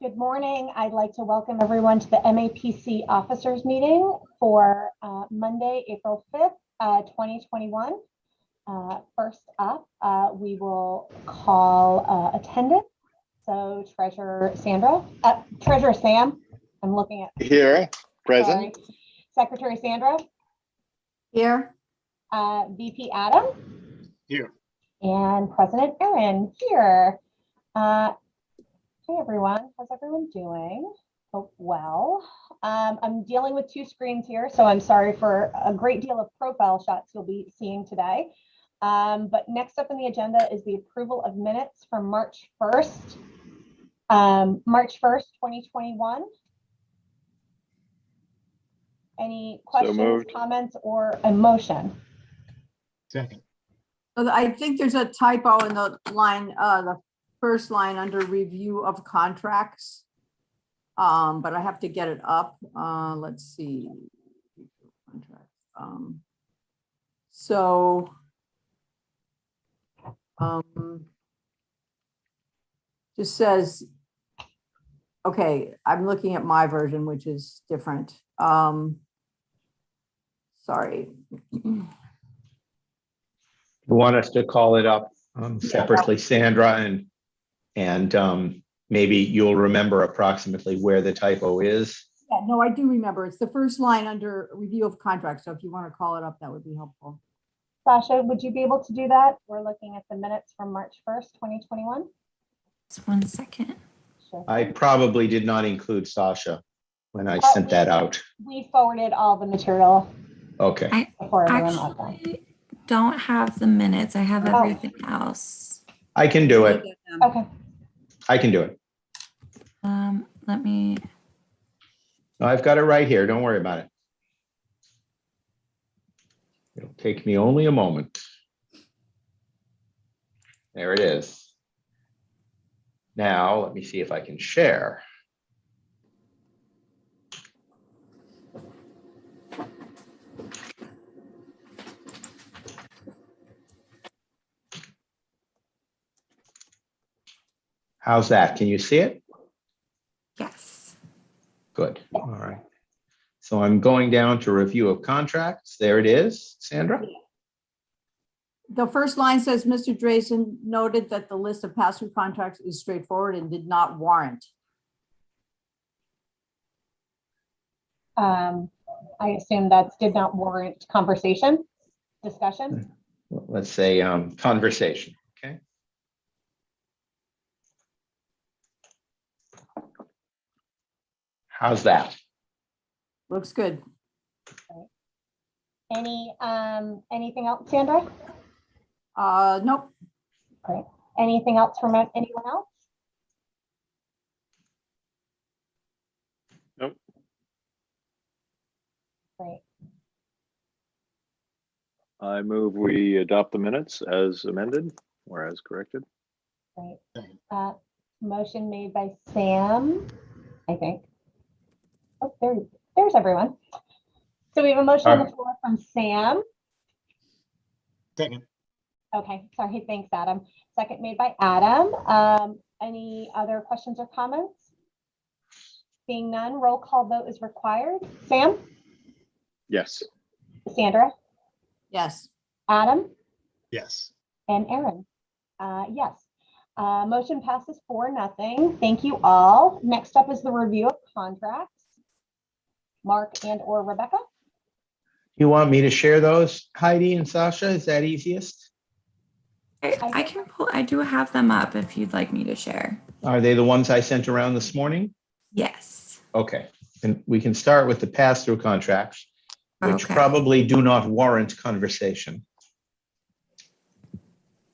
Good morning. I'd like to welcome everyone to the MAPC officers meeting for Monday, April 5th, 2021. First up, we will call attendance. So Treasurer Sam, I'm looking at. Here, present. Sorry. Secretary Sandra. Here. VP Adam. Here. And President Aaron here. Hey everyone, how's everyone doing? Hope well. I'm dealing with two screens here, so I'm sorry for a great deal of profile shots you'll be seeing today. But next up on the agenda is the approval of minutes from March 1st, 2021. Any questions, comments, or a motion? Second. So I think there's a typo in the line, the first line under review of contracts. But I have to get it up. Let's see. Just says, okay, I'm looking at my version, which is different. Sorry. You want us to call it up separately, Sandra, and maybe you'll remember approximately where the typo is. Yeah, no, I do remember. It's the first line under review of contracts. So if you want to call it up, that would be helpful. Sasha, would you be able to do that? We're looking at the minutes from March 1st, 2021. Just 1 second. Sure. I probably did not include Sasha when I sent that out. We forwarded all the material Okay. before everyone logged on. Actually, don't have the minutes. I have everything else. I can do it. Okay. I can do it. Let me. No, I've got it right here. Don't worry about it. It'll take me only a moment. There it is. Now, let me see if I can share. How's that? Can you see it? Yes. Good. All right. So I'm going down to review of contracts. There it is, Sandra. The first line says, Mr. Drazen noted that the list of pass-through contracts is straightforward and did not warrant. I assume that did not warrant conversation, discussion. Let's say conversation. Okay. How's that? Looks good. Anything else, Sandra? Nope. Great. Anything else from anyone else? Nope. Great. I move we adopt the minutes as amended or as corrected. Great. Motion made by Sam, I think. Oh, there's everyone. So we have a motion on the floor from Sam. Second. Okay, sorry, thanks, Adam. Second made by Adam. Any other questions or comments? Seeing none, roll call vote is required. Sam? Yes. Sandra? Yes. Adam? Yes. And Aaron? Yes. Motion passes 4-0. Thank you all. Next up is the review of contracts. Mark and or Rebecca? You want me to share those, Heidi and Sasha? Is that easiest? I can pull. I do have them up if you'd like me to share. Are they the ones I sent around this morning? Yes. Okay. And we can start with the pass-through contracts, which Okay. probably do not warrant conversation.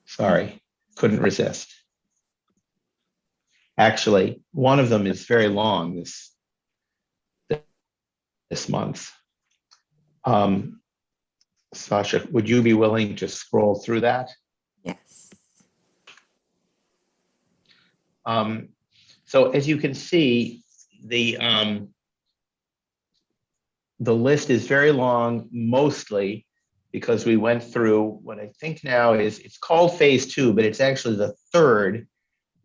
Sorry, couldn't resist. Actually, one of them is very long this month. Sasha, would you be willing to scroll through that? Yes. So as you can see, the list is very long, mostly because we went through what I think now is, it's called phase 2, but it's actually the third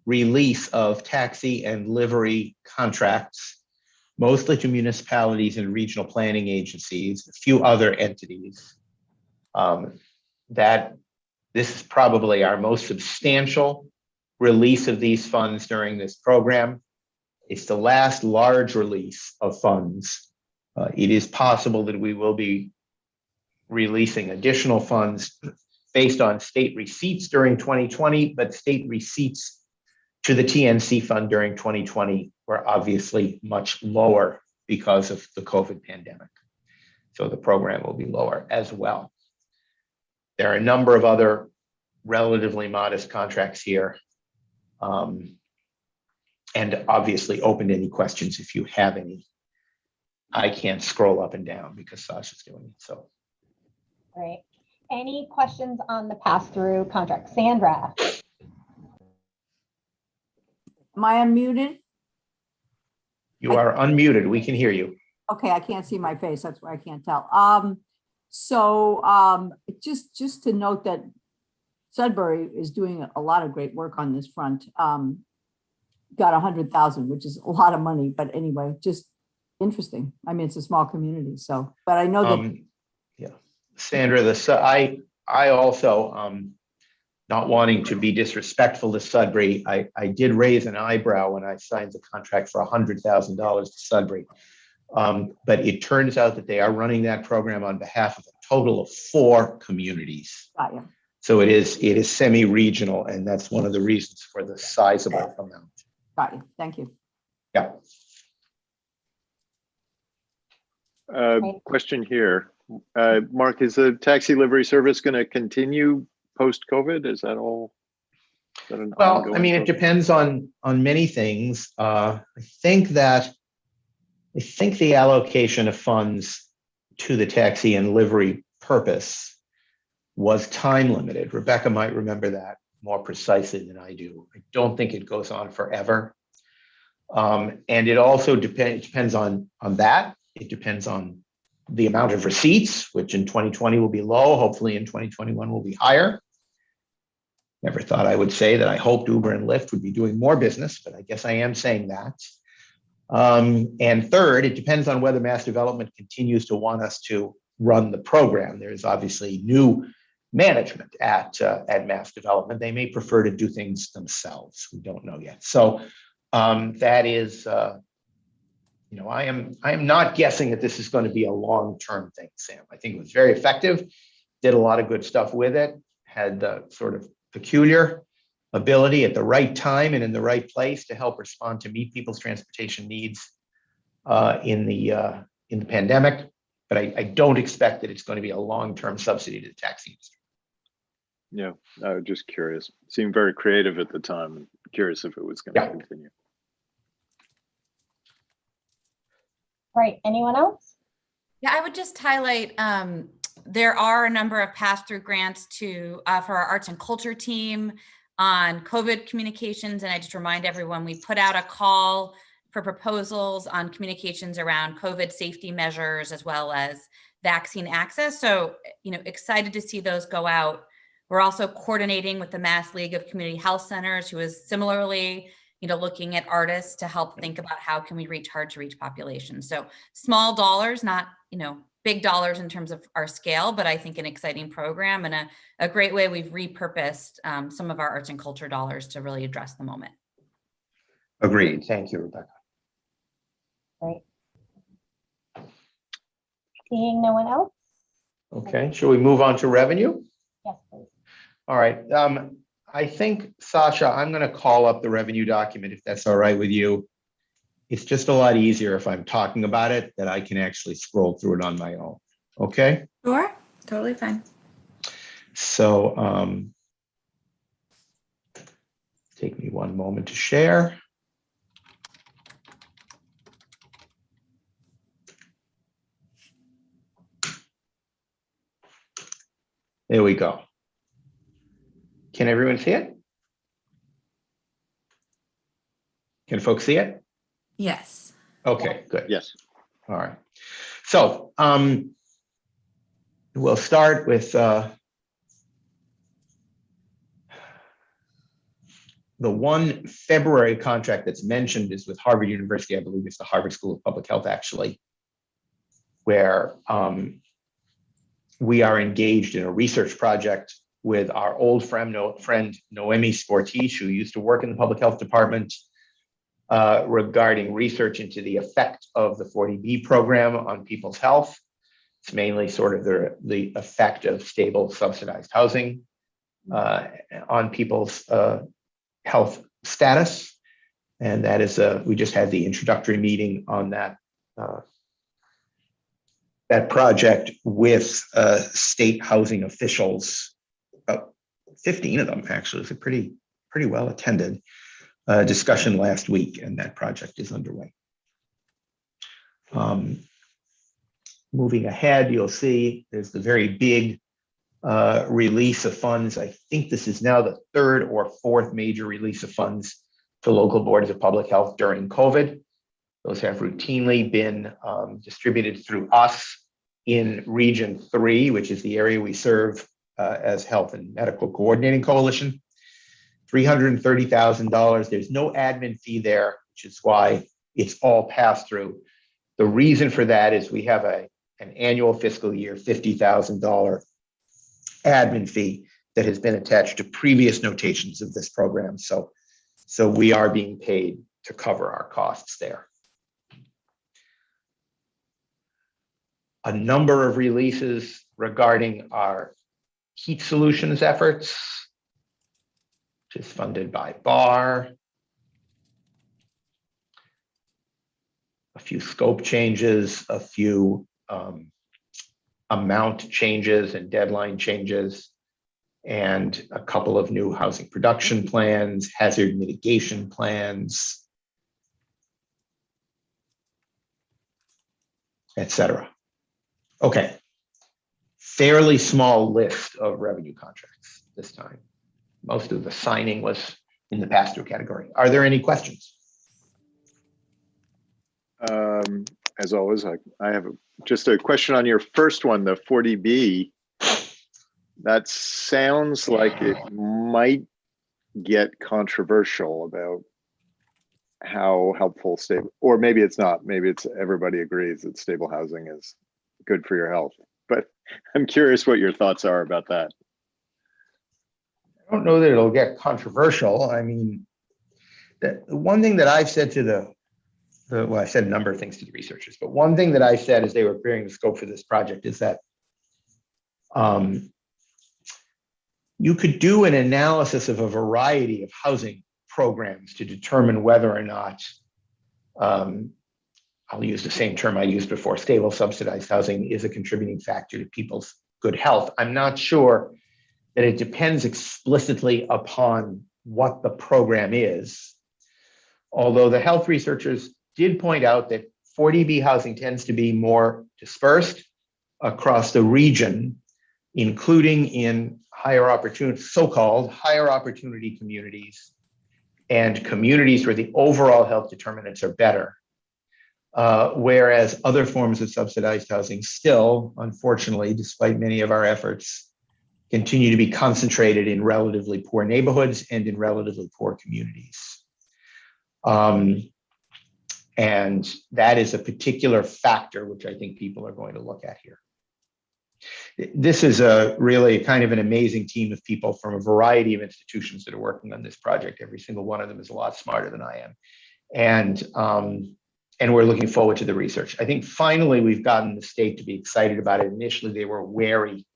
release of taxi and livery contracts, mostly to municipalities and regional planning agencies, a few other entities. That this is probably our most substantial release of these funds during this program. It's the last large release of funds. It is possible that we will be releasing additional funds based on state receipts during 2020, but state receipts to the TNC fund during 2020 were obviously much lower because of the COVID pandemic. So the program will be lower as well. There are a number of other relatively modest contracts here. And obviously open to any questions if you have any. I can't scroll up and down because Sasha's doing it, so. Great. Any questions on the pass-through contract? Sandra? Am I unmuted? You are unmuted. We can hear you. Okay, I can't see my face. That's why I can't tell. Just to note that Sudbury is doing a lot of great work on this front. Got 100,000, which is a lot of money, but anyway, just interesting. I mean, it's a small community, so, but I know that. Yeah, Sandra, I also, not wanting to be disrespectful to Sudbury, I did raise an eyebrow when I signed the contract for $100,000 to Sudbury. But it turns out that they are running that program on behalf of a total of 4 communities. Got you. So it is semi-regional, and that's one of the reasons for the sizable amount. Got you. Thank you. Yeah. Question here. Mark, is the taxi livery service going to continue post-COVID? Is that all? Is that an Well, ongoing I mean, it program? depends on many things. I think the allocation of funds to the taxi and livery purpose was time limited. Rebecca might remember that more precisely than I do. I don't think it goes on forever. And it also depends on that. It depends on the amount of receipts, which in 2020 will be low. Hopefully in 2021 will be higher. Never thought I would say that I hoped Uber and Lyft would be doing more business, but I guess I am saying that. And third, it depends on whether Mass Development continues to want us to run the program. There is obviously new management at Mass Development. They may prefer to do things themselves. We don't know yet. So that is, I am not guessing that this is going to be a long-term thing, Sam. I think it was very effective, did a lot of good stuff with it, had the sort of peculiar ability at the right time and in the right place to help respond to meet people's transportation needs in the pandemic. But I don't expect that it's going to be a long-term subsidy to the taxi industry. Yeah, I was just curious. Seemed very creative at the time. Curious if it was going to continue. Right. Anyone else? Yeah, I would just highlight there are a number of pass-through grants for our arts and culture team on COVID communications. And I just remind everyone, we put out a call for proposals on communications around COVID safety measures as well as vaccine access. So, excited to see those go out. We're also coordinating with the Mass League of Community Health Centers, who is similarly, looking at artists to help think about how can we reach hard to reach populations. So small dollars, not, big dollars in terms of our scale, but I think an exciting program and a great way we've repurposed some of our arts and culture dollars to really address the moment. Agreed. Thank you, Rebecca. Great. Seeing no one else? Okay, shall we move on to revenue? Yes, please. All right. I think, Sasha, I'm going to call up the revenue document if that's all right with you. It's just a lot easier if I'm talking about it that I can actually scroll through it on my own. Okay? Sure, totally fine. So take me one moment to share. There we go. Can everyone see it? Can folks see it? Yes. Okay, good. Yes. All right. So we'll start with the one February contract that's mentioned is with Harvard University. I believe it's the Harvard School of Public Health, actually, where we are engaged in a research project with our old friend Noemi Sportiche, who used to work in the public health department, regarding research into the effect of the 40B program on people's health. It's mainly sort of the effect of stable subsidized housing on people's health status. And that is, we just had the introductory meeting on that that project with state housing officials, about 15 of them actually. It was a pretty well attended discussion last week, and that project is underway. Moving ahead, you'll see there's the very big release of funds. I think this is now the third or fourth major release of funds to local boards of public health during COVID. Those have routinely been distributed through us in Region 3, which is the area we serve as Health and Medical Coordinating Coalition. $330,000. There's no admin fee there, which is why it's all passed through. The reason for that is we have an annual fiscal year $50,000 admin fee that has been attached to previous notations of this program. So we are being paid to cover our costs there. A number of releases regarding our heat solutions efforts, which is funded by BAR. A few scope changes, a few amount changes and deadline changes, and a couple of new housing production plans, hazard mitigation plans, etc. Okay, fairly small list of revenue contracts this time. Most of the signing was in the pass-through category. Are there any questions? As always, I have just a question on your first one, the 40B. That sounds like it might get controversial about how helpful stable, or maybe it's not. Maybe it's everybody agrees that stable housing is good for your health. But I'm curious what your thoughts are about that. I don't know that it'll get controversial. I mean, the one thing that I've said to well, I said a number of things to the researchers, but one thing that I said as they were clearing the scope for this project is that you could do an analysis of a variety of housing programs to determine whether or not, I'll use the same term I used before, stable subsidized housing is a contributing factor to people's good health. I'm not sure that it depends explicitly upon what the program is, although the health researchers did point out that 40B housing tends to be more dispersed across the region, including in higher opportunity, so-called higher opportunity communities and communities where the overall health determinants are better. Whereas other forms of subsidized housing still, unfortunately, despite many of our efforts, continue to be concentrated in relatively poor neighborhoods and in relatively poor communities. And that is a particular factor which I think people are going to look at here. This is a really kind of an amazing team of people from a variety of institutions that are working on this project. Every single one of them is a lot smarter than I am. And we're looking forward to the research. I think finally we've gotten the state to be excited about it. Initially they were wary.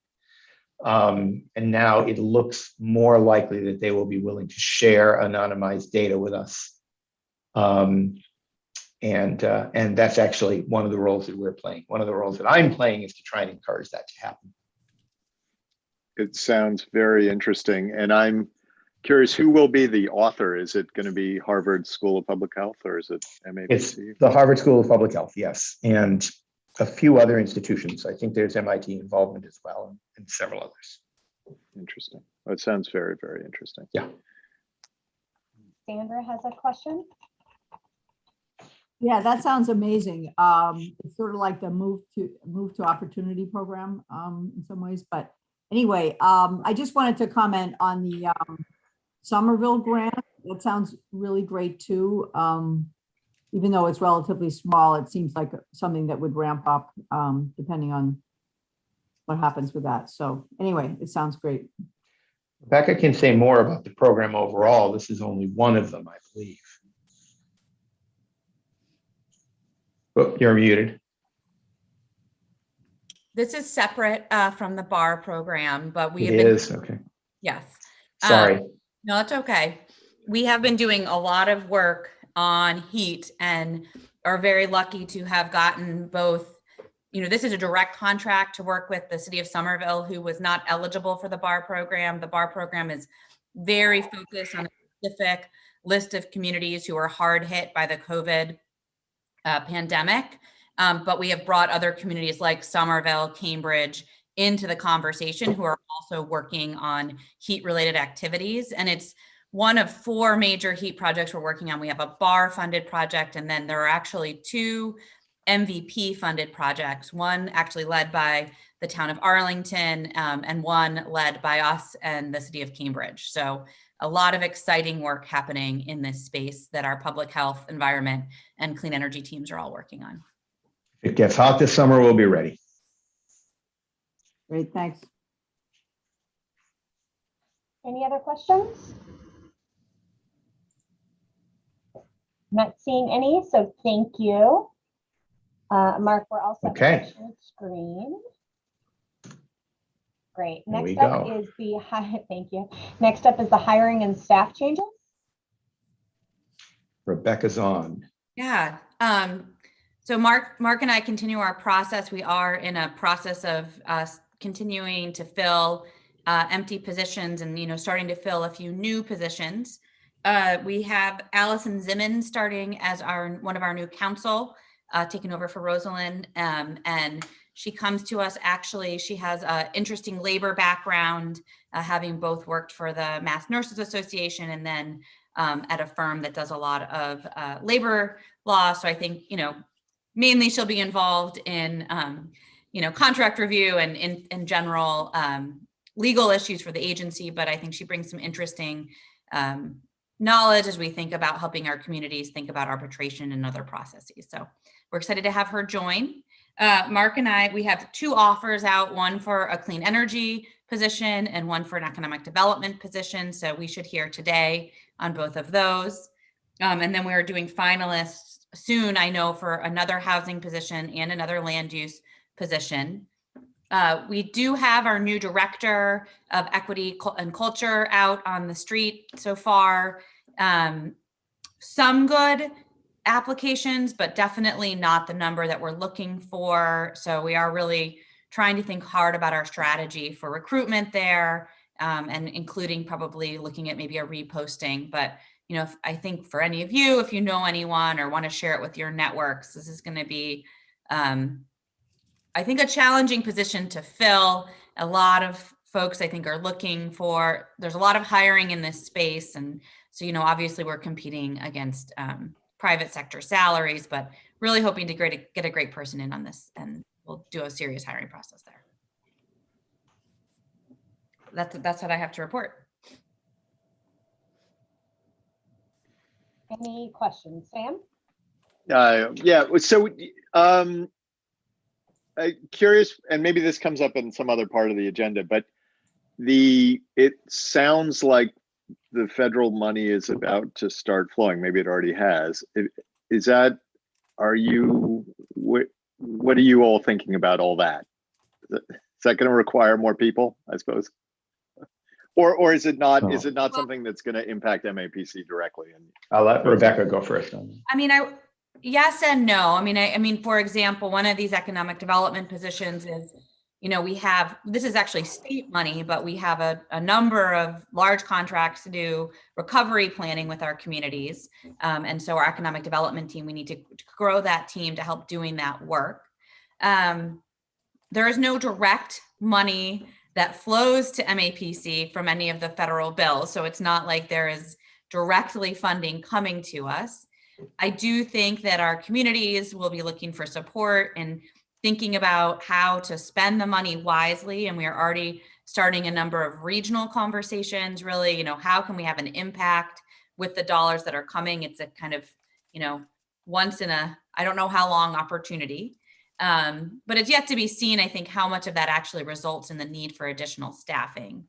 And now it looks more likely that they will be willing to share anonymized data with us. And that's actually one of the roles that we're playing. One of the roles that I'm playing is to try and encourage that to happen. It sounds very interesting. And I'm curious, who will be the author? Is it going to be Harvard School of Public Health, or is it MABC? It's the Harvard School of Public Health, yes. And a few other institutions. I think there's MIT involvement as well, and several others. Interesting. Well, it sounds very, very interesting. Yeah. Sandra has a question. Yeah, that sounds amazing. It's sort of like the move to opportunity program in some ways. But anyway, I just wanted to comment on the Somerville grant. that sounds really great too. Even though it's relatively small, it seems like something that would ramp up, depending on what happens with that. So anyway, it sounds great. Rebecca can say more about the program overall. This is only one of them, I believe. Oh, you're muted. This is separate from the bar program, but we It have been, is, okay. yes. Sorry. No, it's okay. We have been doing a lot of work on heat and are very lucky to have gotten both, this is a direct contract to work with the city of Somerville, who was not eligible for the bar program. The bar program is very focused on a specific list of communities who are hard hit by the COVID pandemic. But we have brought other communities like Somerville, Cambridge into the conversation, who are also working on heat related activities. And it's one of 4 major heat projects we're working on. We have a bar funded project, and then there are actually 2 MVP funded projects, one actually led by the town of Arlington, and one led by us and the city of Cambridge. So a lot of exciting work happening in this space that our public health, environment, and clean energy teams are all working on. If it gets hot this summer, we'll be ready. Great, thanks. Any other questions? Not seeing any, so thank you. Mark, we're all set. Okay. Screen. Great. There we Next up go. is the thank you. Next up is the hiring and staff changes. Rebecca's on. Yeah. So Mark and I continue our process. We are in a process of continuing to fill empty positions and, starting to fill a few new positions. We have Allison Zimmon starting as one of our new council, taking over for Rosalind. And she comes to us, actually, she has an interesting labor background, having both worked for the Mass Nurses Association and then at a firm that does a lot of labor law. So I think, mainly she'll be involved in, contract review and in general legal issues for the agency. But I think she brings some interesting knowledge as we think about helping our communities think about arbitration and other processes. So we're excited to have her join. Mark and I, we have 2 offers out, one for a clean energy position and one for an economic development position. So we should hear today on both of those. And then we are doing finalists soon, I know, for another housing position and another land use position. We do have our new director of equity and culture out on the street so far. Some good applications, but definitely not the number that we're looking for. So we are really trying to think hard about our strategy for recruitment there, and including probably looking at maybe a reposting. But I think for any of you, if you know anyone or want to share it with your networks, this is going to be, I think, a challenging position to fill. A lot of folks, I think, are looking for, there's a lot of hiring in this space. And so, obviously we're competing against private sector salaries, but really hoping to get a great person in on this, and we'll do a serious hiring process there. That's what I have to report. Any questions, Sam? Yeah. So, curious, and maybe this comes up in some other part of the agenda, but it sounds like the federal money is about to start flowing. Maybe it already has. What are you all thinking about all that? Is that going to require more people, I suppose? Or is it not? Is it not something that's going to impact MAPC directly? And I'll let Rebecca go first on that. I mean, yes and no. I mean, for example, one of these economic development positions is, this is actually state money, but we have a number of large contracts to do recovery planning with our communities. And so our economic development team, we need to grow that team to help doing that work. There is no direct money that flows to MAPC from any of the federal bills. So it's not like there is directly funding coming to us. I do think that our communities will be looking for support and thinking about how to spend the money wisely. And we are already starting a number of regional conversations, really, how can we have an impact with the dollars that are coming. It's a kind of, once in a, I don't know how long opportunity. But it's yet to be seen, I think, how much of that actually results in the need for additional staffing.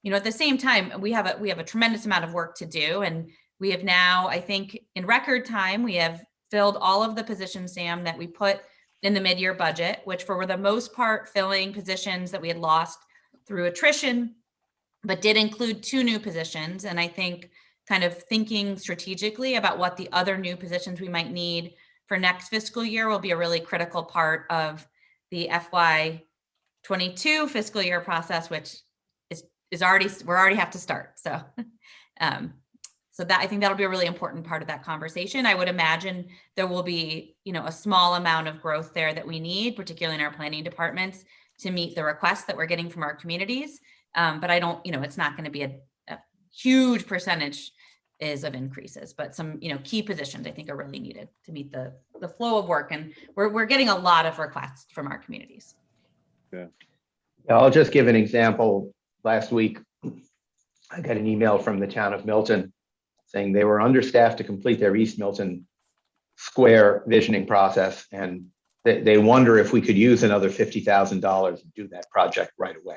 At the same time, we have a tremendous amount of work to do. And we have now, I think, in record time, we have filled all of the positions, Sam, that we put in the mid-year budget, which for the most part, filling positions that we had lost through attrition, but did include 2 new positions. And I think kind of thinking strategically about what the other new positions we might need for next fiscal year will be a really critical part of the FY22 fiscal year process, which is already, we already have to start. So, so that, I think that'll be a really important part of that conversation. I would imagine there will be, a small amount of growth there that we need, particularly in our planning departments, to meet the requests that we're getting from our communities. But I don't, it's not going to be a huge percentage is of increases, but some, key positions I think are really needed to meet the flow of work. And we're getting a lot of requests from our communities. Yeah. I'll just give an example. Last week, I got an email from the town of Milton saying they were understaffed to complete their East Milton Square visioning process. And they wonder if we could use another $50,000 and do that project right away.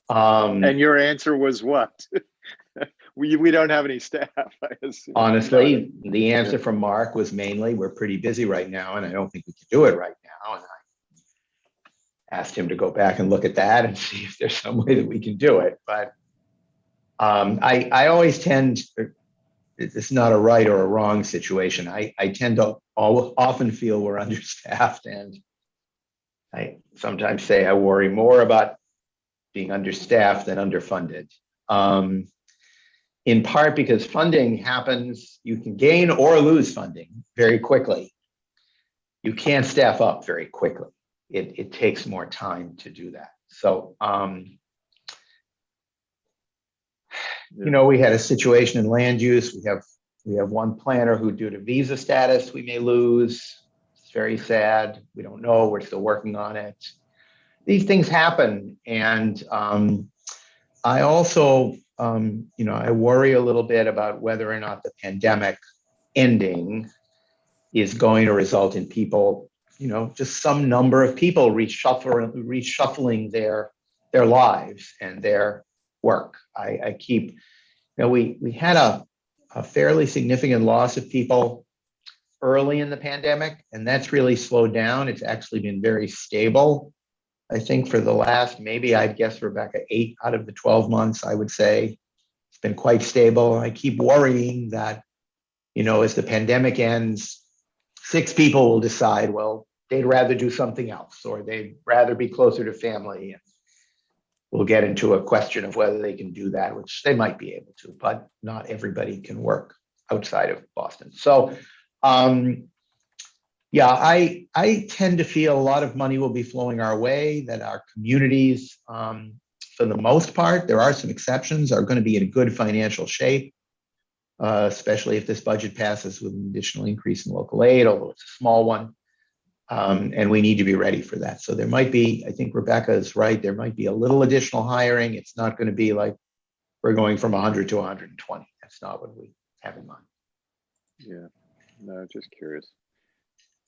And your answer was what? we don't have any staff. I assume. Honestly, the answer from Mark was mainly, we're pretty busy right now, and I don't think we can do it right now. And I asked him to go back and look at that and see if there's some way that we can do it. But I always tend, it's not a right or a wrong situation. I tend to often feel we're understaffed, and I sometimes say I worry more about being understaffed than underfunded. In part because funding happens, you can gain or lose funding very quickly. You can't staff up very quickly. It takes more time to do that. So, we had a situation in land use. We have one planner who, due to visa status, we may lose. It's very sad. We don't know. We're still working on it. These things happen. And I also, I worry a little bit about whether or not the pandemic ending is going to result in people, just some number of people reshuffling their lives and their work. I keep, we had a fairly significant loss of people early in the pandemic, and that's really slowed down. It's actually been very stable. I think for the last, maybe I'd guess, Rebecca, 8 out of the 12 months, I would say it's been quite stable. I keep worrying that, as the pandemic ends, 6 people will decide, well, they'd rather do something else, or they'd rather be closer to family. And we'll get into a question of whether they can do that, which they might be able to, but not everybody can work outside of Boston. So, I tend to feel a lot of money will be flowing our way, that our communities, for the most part, there are some exceptions, are going to be in good financial shape, especially if this budget passes with an additional increase in local aid, although it's a small one. And we need to be ready for that. So there might be, I think Rebecca is right, there might be a little additional hiring. It's not going to be like we're going from 100 to 120. That's not what we have in mind. Yeah, no, just curious.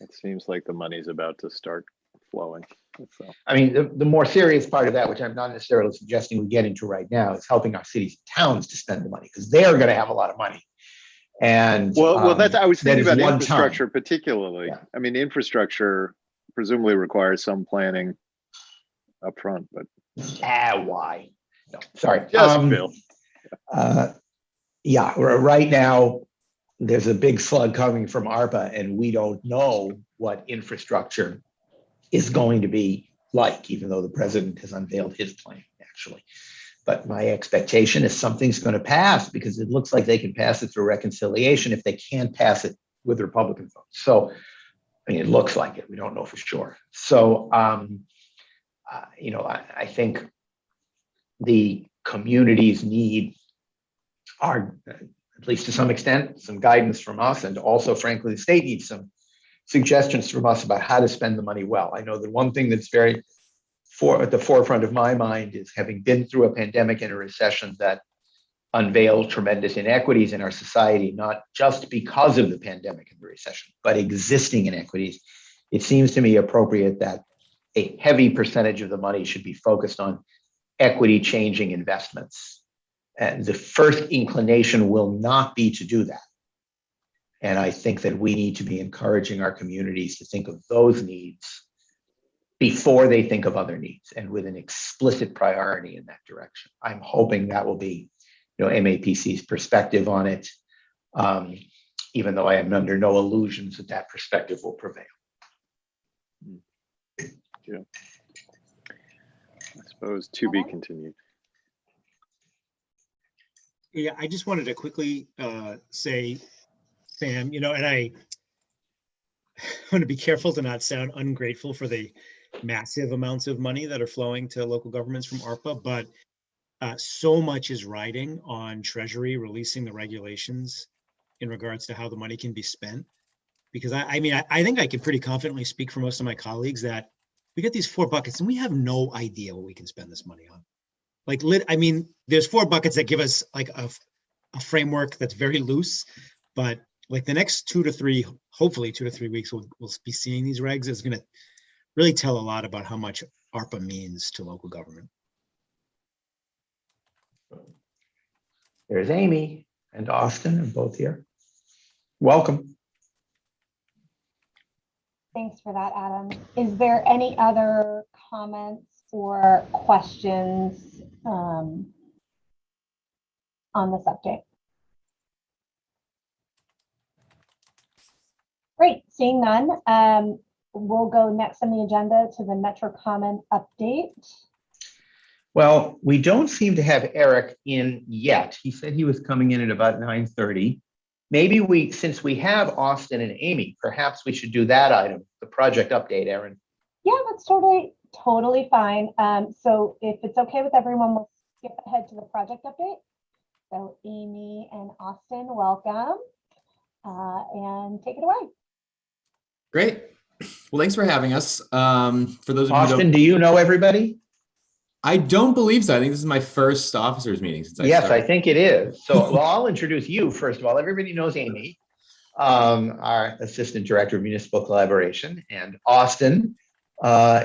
It seems like the money's about to start flowing. So, I mean, the more serious part of that, which I'm not necessarily suggesting we get into right now, is helping our cities and towns to spend the money, because they're going to have a lot of money. And well, that's, I was thinking about one infrastructure time. particularly. Yeah. I mean, infrastructure presumably requires some planning up front, but Why? No, sorry. Just Bill. Right now, there's a big slug coming from ARPA, and we don't know what infrastructure is going to be like, even though the president has unveiled his plan, actually. But my expectation is something's going to pass, because it looks like they can pass it through reconciliation if they can't pass it with Republican votes. So, I mean, it looks like it. We don't know for sure. So, I think the communities need our, at least to some extent, some guidance from us, and also, frankly, the state needs some suggestions from us about how to spend the money well. I know that one thing that's very at the forefront of my mind is, having been through a pandemic and a recession, that unveil tremendous inequities in our society, not just because of the pandemic and the recession, but existing inequities, it seems to me appropriate that a heavy percentage of the money should be focused on equity changing investments. And the first inclination will not be to do that. And I think that we need to be encouraging our communities to think of those needs before they think of other needs, and with an explicit priority in that direction. I'm hoping that will be, MAPC's perspective on it, even though I am under no illusions that that perspective will prevail. Yeah. I suppose to be continued. Yeah, I just wanted to quickly say, Sam, and I want to be careful to not sound ungrateful for the massive amounts of money that are flowing to local governments from ARPA, but so much is riding on Treasury releasing the regulations in regards to how the money can be spent. Because I think I can pretty confidently speak for most of my colleagues that we get these 4 buckets and we have no idea what we can spend this money on. There's 4 buckets that give us like a framework that's very loose, but like the next 2 to 3, hopefully 2 to 3 weeks, we'll be seeing these regs. Is going to really tell a lot about how much ARPA means to local government. There's Amy and Austin, and both here. Welcome. Thanks for that, Adam. Is there any other comments or questions on this update? Great, seeing none. We'll go next on the agenda to the Metro Common update. Well, we don't seem to have Eric in yet. He said he was coming in at about 9:30. Maybe since we have Austin and Amy, perhaps we should do that item, the project update, Erin. Yeah, that's totally fine. So if it's okay with everyone, we'll skip ahead to the project update. So Amy and Austin, welcome, and take it away. Great. Well, thanks for having us. For those of you Austin, do you know everybody? I don't believe so. I think this is my first officers meeting since Yes, started. I think it is. So well, I'll introduce you first of all. Everybody knows Amy, our Assistant Director of Municipal Collaboration, and Austin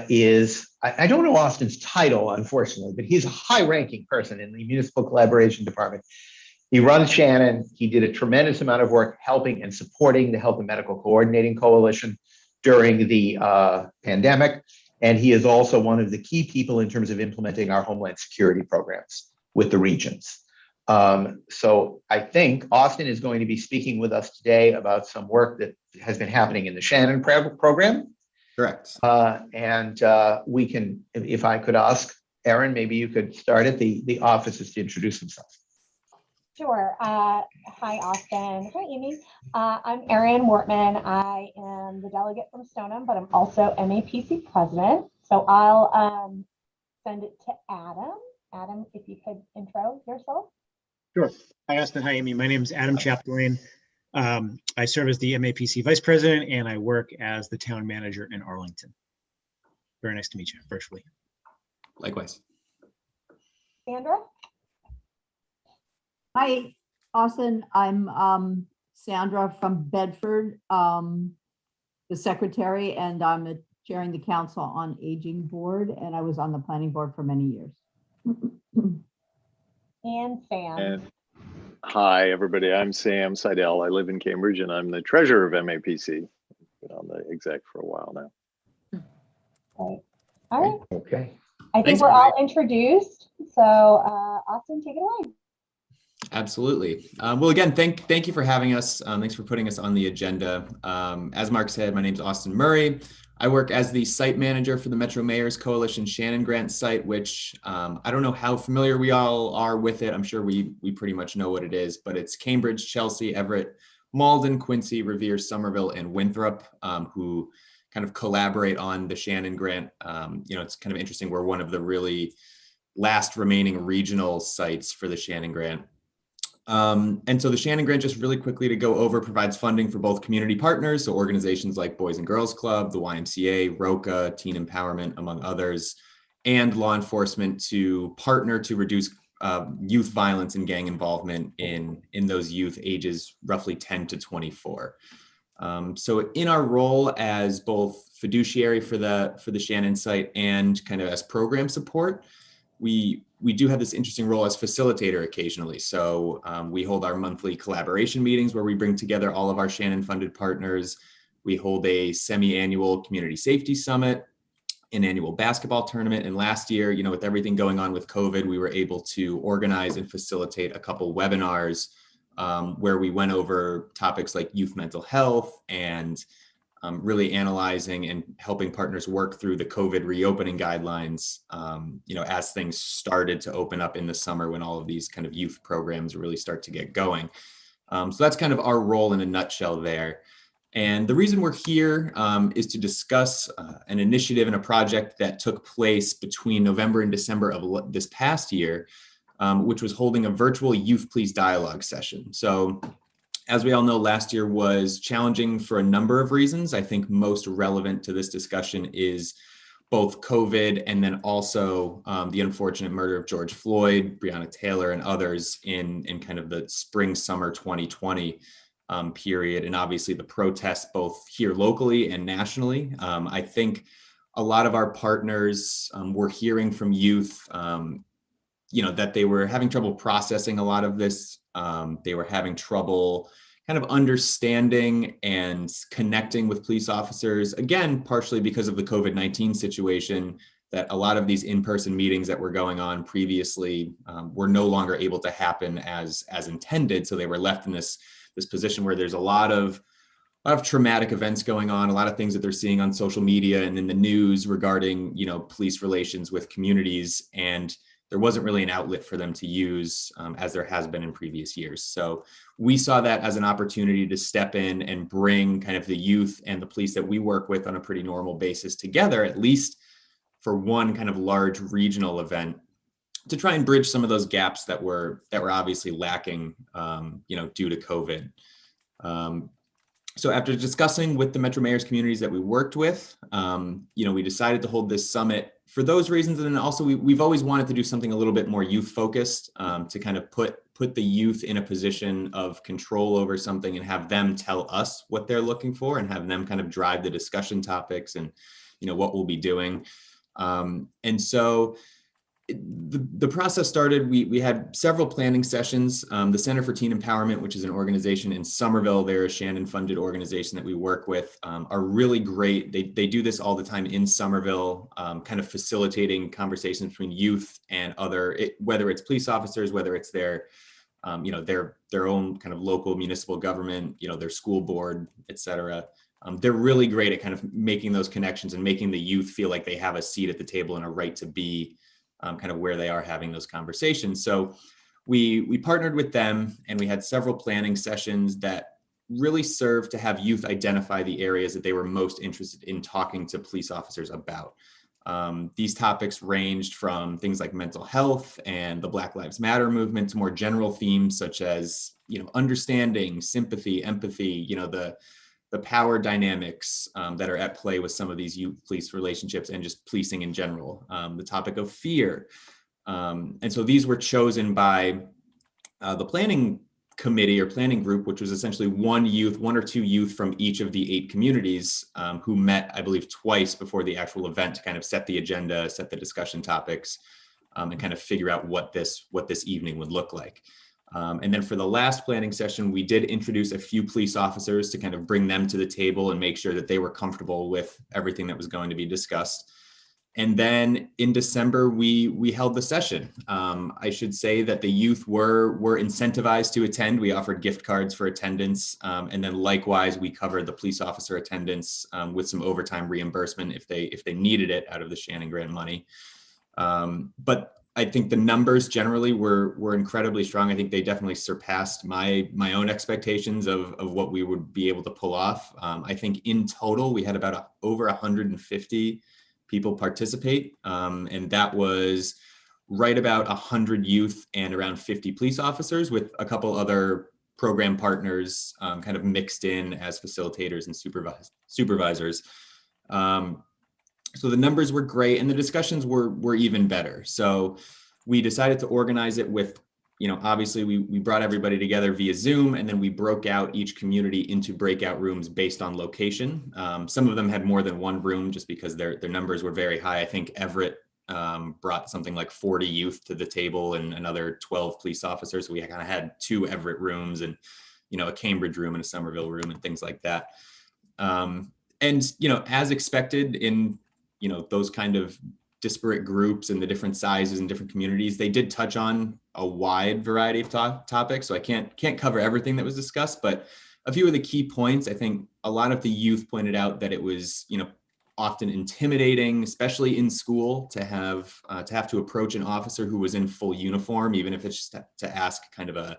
is, I don't know Austin's title, unfortunately, but he's a high-ranking person in the Municipal Collaboration Department. He runs Shannon. He did a tremendous amount of work helping and supporting the Health and Medical Coordinating Coalition during the pandemic. And he is also one of the key people in terms of implementing our Homeland Security programs with the regions. So I think Austin is going to be speaking with us today about some work that has been happening in the Shannon program. Correct. And we can, if I could ask, Erin, maybe you could start at the offices to introduce themselves. Sure. Hi, Austin. Hi, Amy. I'm Erin Wortman. I am the delegate from Stoneham, but I'm also MAPC president. So I'll send it to Adam. Adam, if you could intro yourself. Sure. Hi, Austin. Hi, Amy. My name is Adam Chapdelaine. I serve as the MAPC vice president, and I work as the town manager in Arlington. Very nice to meet you virtually. Likewise. Sandra? Hi, Austin. I'm Sandra from Bedford, the secretary, and I'm chairing the Council on Aging board, and I was on the planning board for many years. And Sam. And hi, everybody. I'm Sam Seidel. I live in Cambridge, and I'm the treasurer of MAPC. Been on the exec for a while now. Right. All right. Okay. I think Thanks, we're all everybody. introduced. So Austin, take it away. Absolutely. Well, again, thank you for having us. Thanks for putting us on the agenda. As Mark said, my name is Austin Murray. I work as the site manager for the Metro Mayors Coalition Shannon Grant site, which I don't know how familiar we all are with it. I'm sure we pretty much know what it is, but it's Cambridge, Chelsea, Everett, Malden, Quincy, Revere, Somerville, and Winthrop, who kind of collaborate on the Shannon Grant. It's kind of interesting. We're one of the really last remaining regional sites for the Shannon Grant. And so the Shannon Grant, just really quickly to go over, provides funding for both community partners, so organizations like Boys and Girls Club, the YMCA, ROCA, Teen Empowerment, among others, and law enforcement to partner to reduce youth violence and gang involvement in those youth ages roughly 10 to 24. So in our role as both fiduciary for the Shannon site and kind of as program support, we do have this interesting role as facilitator occasionally. So we hold our monthly collaboration meetings where we bring together all of our Shannon funded partners. We hold a semi-annual community safety summit, an annual basketball tournament. And last year, with everything going on with COVID, we were able to organize and facilitate a couple webinars where we went over topics like youth mental health and really analyzing and helping partners work through the COVID reopening guidelines, as things started to open up in the summer when all of these kind of youth programs really start to get going. So that's kind of our role in a nutshell there. And the reason we're here is to discuss an initiative and a project that took place between November and December of this past year, which was holding a virtual Youth Please Dialogue session. So as we all know, last year was challenging for a number of reasons. I think most relevant to this discussion is both COVID and then also the unfortunate murder of George Floyd, Breonna Taylor, and others in kind of the spring, summer 2020 period. And obviously the protests both here locally and nationally. I think a lot of our partners were hearing from youth, that they were having trouble processing a lot of this. They were having trouble kind of understanding and connecting with police officers, again, partially because of the COVID-19 situation, that a lot of these in-person meetings that were going on previously were no longer able to happen as intended. So they were left in this position where there's a lot of traumatic events going on, a lot of things that they're seeing on social media and in the news regarding, police relations with communities. And there wasn't really an outlet for them to use as there has been in previous years. So we saw that as an opportunity to step in and bring kind of the youth and the police that we work with on a pretty normal basis together, at least for one kind of large regional event, to try and bridge some of those gaps that were obviously lacking, due to COVID. So after discussing with the Metro Mayor's communities that we worked with, we decided to hold this summit for those reasons. And then also we've always wanted to do something a little bit more youth focused, to kind of put the youth in a position of control over something and have them tell us what they're looking for and have them kind of drive the discussion topics and, what we'll be doing. And so the process started, we had several planning sessions. The Center for Teen Empowerment, which is an organization in Somerville, they're a Shannon funded organization that we work with, are really great. They do this all the time in Somerville, kind of facilitating conversations between youth and whether it's police officers, whether it's their own kind of local municipal government, their school board, et cetera. They're really great at kind of making those connections and making the youth feel like they have a seat at the table and a right to be kind of where they are having those conversations. So we partnered with them and we had several planning sessions that really served to have youth identify the areas that they were most interested in talking to police officers about. These topics ranged from things like mental health and the Black Lives Matter movement to more general themes such as, understanding, sympathy, empathy, the power dynamics that are at play with some of these youth police relationships and just policing in general, the topic of fear. And so these were chosen by the planning committee or planning group, which was essentially one or two youth from each of the 8 communities who met, I believe, twice before the actual event to kind of set the agenda, set the discussion topics, and kind of figure out what this evening would look like. And then for the last planning session, we did introduce a few police officers to kind of bring them to the table and make sure that they were comfortable with everything that was going to be discussed. And then in December, we held the session. I should say that the youth were incentivized to attend. We offered gift cards for attendance. And then likewise, we covered the police officer attendance with some overtime reimbursement if they needed it out of the Shannon Grant money. But I think the numbers generally were incredibly strong. I think they definitely surpassed my own expectations of what we would be able to pull off. I think in total, we had about over 150 people participate. And that was right about 100 youth and around 50 police officers with a couple other program partners kind of mixed in as facilitators and supervisors. So the numbers were great and the discussions were even better. So we decided to organize it with, obviously we brought everybody together via Zoom, and then we broke out each community into breakout rooms based on location. Some of them had more than one room just because their numbers were very high. I think Everett brought something like 40 youth to the table and another 12 police officers. So we kind of had 2 Everett rooms and, a Cambridge room and a Somerville room and things like that. And, as expected in, those kind of disparate groups and the different sizes and different communities, they did touch on a wide variety of topics. So I can't cover everything that was discussed, but a few of the key points, I think a lot of the youth pointed out that it was, often intimidating, especially in school, to have to approach an officer who was in full uniform, even if it's just to ask kind of a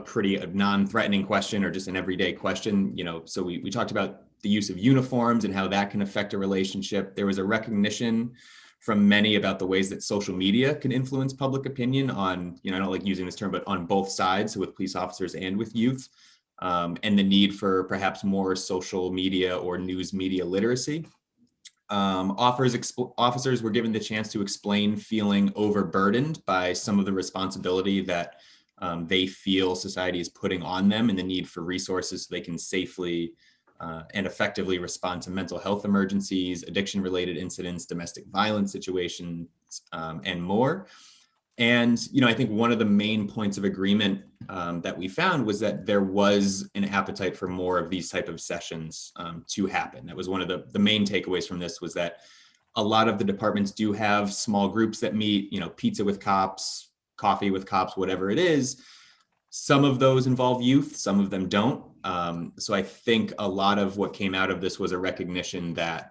pretty non-threatening question or just an everyday question. So we talked about the use of uniforms and how that can affect a relationship. There was a recognition from many about the ways that social media can influence public opinion on, I don't like using this term, but on both sides, so with police officers and with youth. And the need for perhaps more social media or news media literacy. Officers were given the chance to explain feeling overburdened by some of the responsibility that they feel society is putting on them, and the need for resources so they can safely and effectively respond to mental health emergencies, addiction-related incidents, domestic violence situations, and more. And, I think one of the main points of agreement that we found was that there was an appetite for more of these type of sessions to happen. That was one of the main takeaways from this, was that a lot of the departments do have small groups that meet, pizza with cops, coffee with cops, whatever it is. Some of those involve youth, some of them don't. So I think a lot of what came out of this was a recognition that,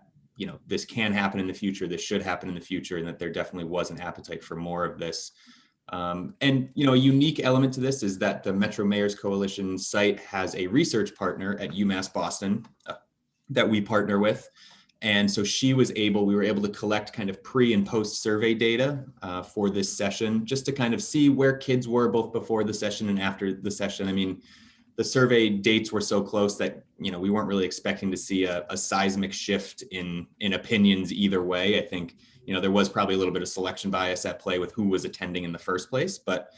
this can happen in the future, this should happen in the future, and that there definitely was an appetite for more of this. And, a unique element to this is that the Metro Mayors Coalition site has a research partner at UMass Boston that we partner with. And so we were able to collect kind of pre and post survey data for this session, just to kind of see where kids were both before the session and after the session. I mean, the survey dates were so close that, we weren't really expecting to see a seismic shift in opinions either way. I think, there was probably a little bit of selection bias at play with who was attending in the first place. But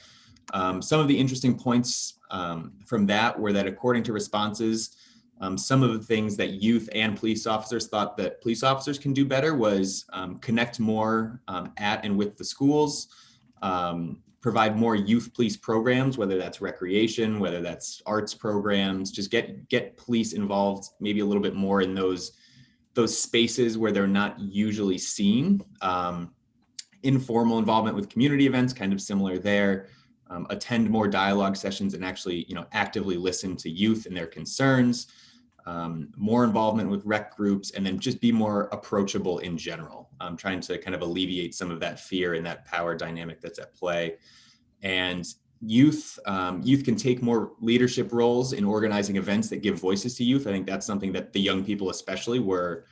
some of the interesting points from that were that, according to responses, some of the things that youth and police officers thought that police officers can do better was connect more at and with the schools, provide more youth police programs, whether that's recreation, whether that's arts programs, just get police involved maybe a little bit more in those spaces where they're not usually seen. Informal involvement with community events, kind of similar there. Attend more dialogue sessions and actually, actively listen to youth and their concerns. More involvement with rec groups, and then just be more approachable in general. Trying to kind of alleviate some of that fear and that power dynamic that's at play. And youth can take more leadership roles in organizing events that give voices to youth. I think that's something that the young people especially were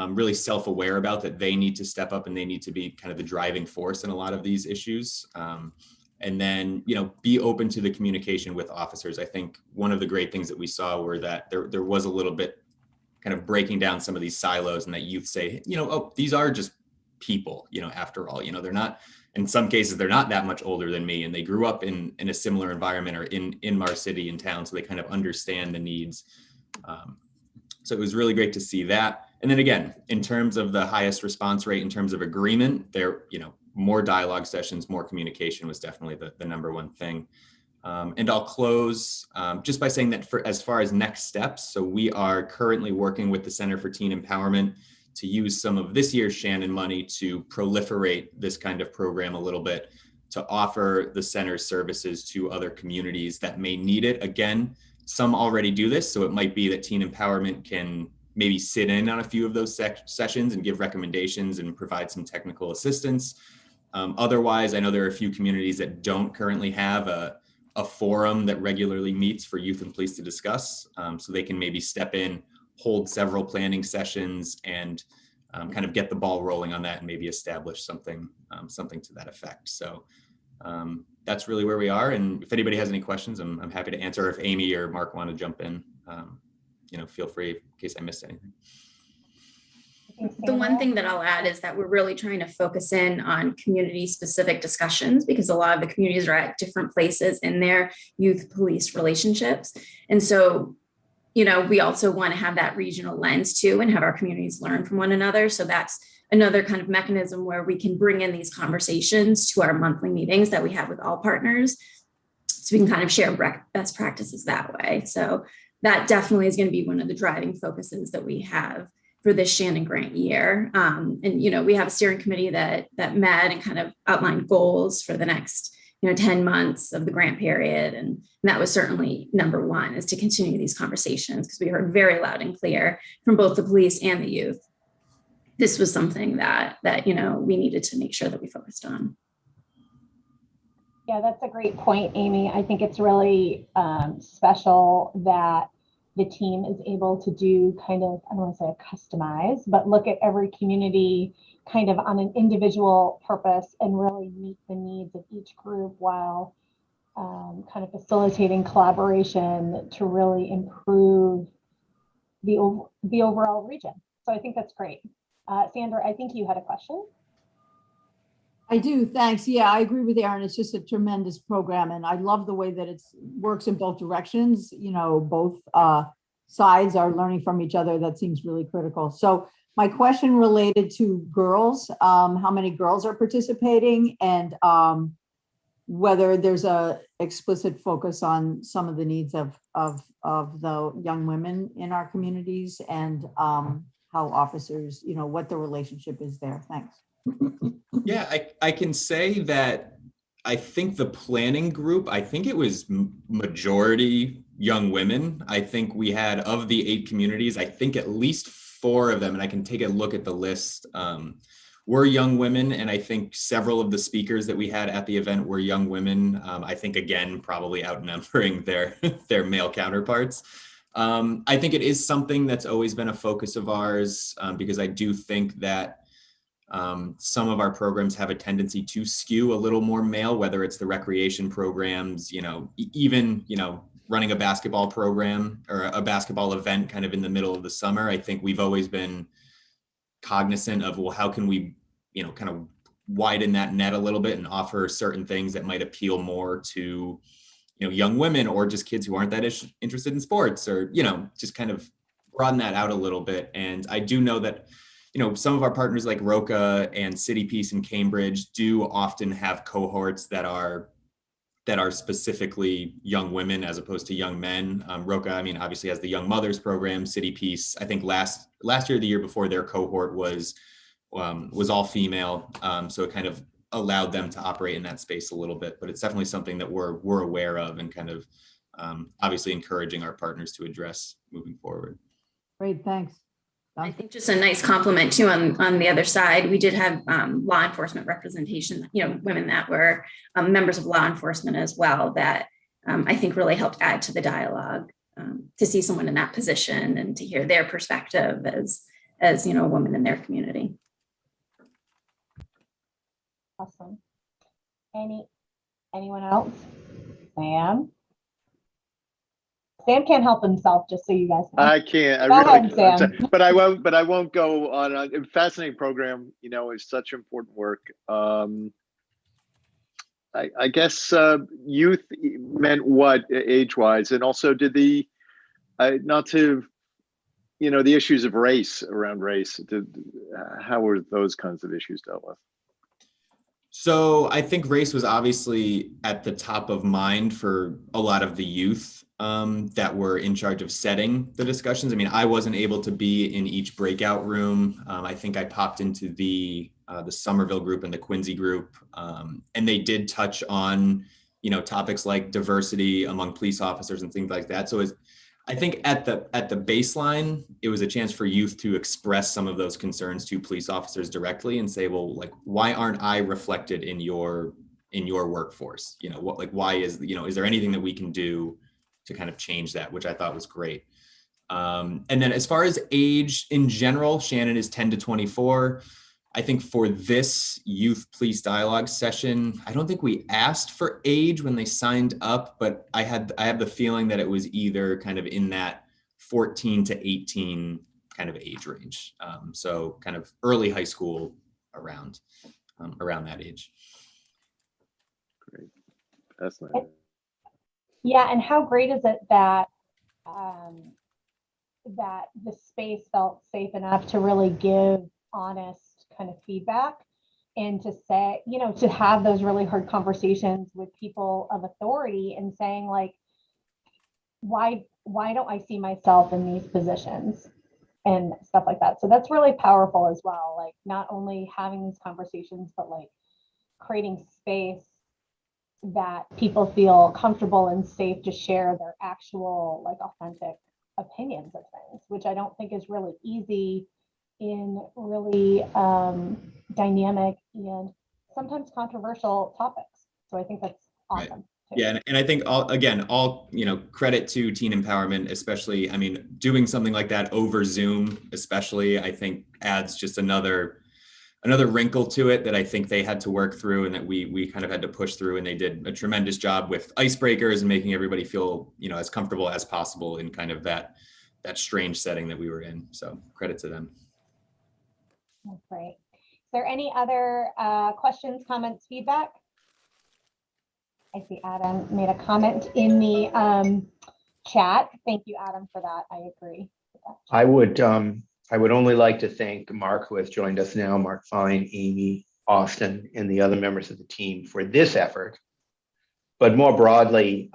really self-aware about, that they need to step up and they need to be kind of the driving force in a lot of these issues. And then, be open to the communication with officers. I think one of the great things that we saw were that there was a little bit kind of breaking down some of these silos, and that youth say, oh, these are just people, after all, they're not, in some cases, they're not that much older than me, and they grew up in a similar environment or in our city and town. So they kind of understand the needs. So it was really great to see that. And then again, in terms of the highest response rate, in terms of agreement, there, more dialogue sessions, more communication was definitely the number one thing. And I'll close just by saying that as far as next steps, so we are currently working with the Center for Teen Empowerment to use some of this year's Shannon money to proliferate this kind of program a little bit, to offer the center's services to other communities that may need it. Again, some already do this, so it might be that Teen Empowerment can maybe sit in on a few of those sessions and give recommendations and provide some technical assistance. Otherwise, I know there are a few communities that don't currently have a forum that regularly meets for youth and police to discuss. So they can maybe step in, hold several planning sessions, and kind of get the ball rolling on that and maybe establish something to that effect. So that's really where we are. And if anybody has any questions, I'm happy to answer. Or if Amy or Mark want to jump in, feel free in case I missed anything. The one thing that I'll add is that we're really trying to focus in on community-specific discussions because a lot of the communities are at different places in their youth-police relationships. And so, you know, we also want to have that regional lens too and have our communities learn from one another. So that's another kind of mechanism where we can bring in these conversations to our monthly meetings that we have with all partners. So we can kind of share best practices that way. So that definitely is going to be one of the driving focuses that we have for this Shannon Grant year. And, you know, we have a steering committee that met and kind of outlined goals for the next, 10 months of the grant period. And that was certainly number one, is to continue these conversations, because we heard very loud and clear from both the police and the youth. This was something that we needed to make sure that we focused on. Yeah, that's a great point, Amy. I think it's really special that the team is able to do kind of, I don't want to say customize, but look at every community kind of on an individual purpose and really meet the needs of each group while kind of facilitating collaboration to really improve the overall region. So I think that's great. Sandra, I think you had a question. I do, thanks. Yeah, I agree with Aaron. It's just a tremendous program, and I love the way that it works in both directions. Both sides are learning from each other. That seems really critical. So my question related to girls, how many girls are participating, and whether there's a explicit focus on some of the needs of the young women in our communities, and how officers, what the relationship is there. Thanks. Yeah, I can say that I think the planning group, I think it was majority young women. I think we had, of the 8 communities, I think at least 4 of them, and I can take a look at the list, were young women. And I think several of the speakers that we had at the event were young women. I think, again, probably outnumbering their male counterparts. I think it is something that's always been a focus of ours, because I do think that some of our programs have a tendency to skew a little more male, whether it's the recreation programs, even, running a basketball program or a basketball event kind of in the middle of the summer. I think we've always been cognizant of, well, how can we, kind of widen that net a little bit and offer certain things that might appeal more to, young women, or just kids who aren't that interested in sports, or, just kind of broaden that out a little bit. And I do know that, some of our partners like Roca and City Peace in Cambridge do often have cohorts that are specifically young women as opposed to young men. Roca, obviously has the Young Mothers program. City Peace, I think last year or the year before, their cohort was all female. So it kind of allowed them to operate in that space a little bit, but it's definitely something that we're aware of and kind of obviously encouraging our partners to address moving forward. Great, thanks. I think just a nice compliment too on the other side. We did have law enforcement representation, women that were members of law enforcement as well, that I think really helped add to the dialogue, to see someone in that position and to hear their perspective as a woman in their community. Awesome. Anyone else? Sam can't help himself, just so you guys know. I can't. Go I really ahead, can't. Sam. But I won't go on a fascinating program. It's such important work. I guess youth meant what age-wise, and also did the the issues of race, around race. How were those kinds of issues dealt with? So I think race was obviously at the top of mind for a lot of the youth that were in charge of setting the discussions. I wasn't able to be in each breakout room. I think I popped into the Somerville group and the Quincy group, and they did touch on, topics like diversity among police officers and things like that. So I think at the baseline, it was a chance for youth to express some of those concerns to police officers directly and say, well, like, why aren't I reflected in your workforce? Why is there anything that we can do to kind of change that, which I thought was great. And then as far as age in general, Shannon is 10 to 24. I think for this youth police dialogue session, I don't think we asked for age when they signed up, but I have the feeling that it was either kind of in that 14 to 18 kind of age range. So kind of early high school around that age. Great. Fascinating. Yeah, and how great is it that that the space felt safe enough to really give honest kind of feedback and to say, you know, to have those really hard conversations with people of authority and saying like, why don't I see myself in these positions and stuff like that. So that's really powerful as well. Like not only having these conversations, but like creating space that people feel comfortable and safe to share their actual like authentic opinions of things, which I don't think is really easy in really dynamic and sometimes controversial topics. So I think that's awesome. Right. Yeah, and I think all credit to teen empowerment, especially. I mean, doing something like that over Zoom, especially, I think adds just another wrinkle to it that I think they had to work through and that we kind of had to push through, and they did a tremendous job with icebreakers and making everybody feel, as comfortable as possible in kind of that strange setting that we were in. So credit to them. That's great. Is there any other questions, comments, feedback? I see Adam made a comment in the chat. Thank you, Adam, for that. I agree with that. I would only like to thank Mark, who has joined us now, Mark Fine, Amy, Austin, and the other members of the team for this effort, but more broadly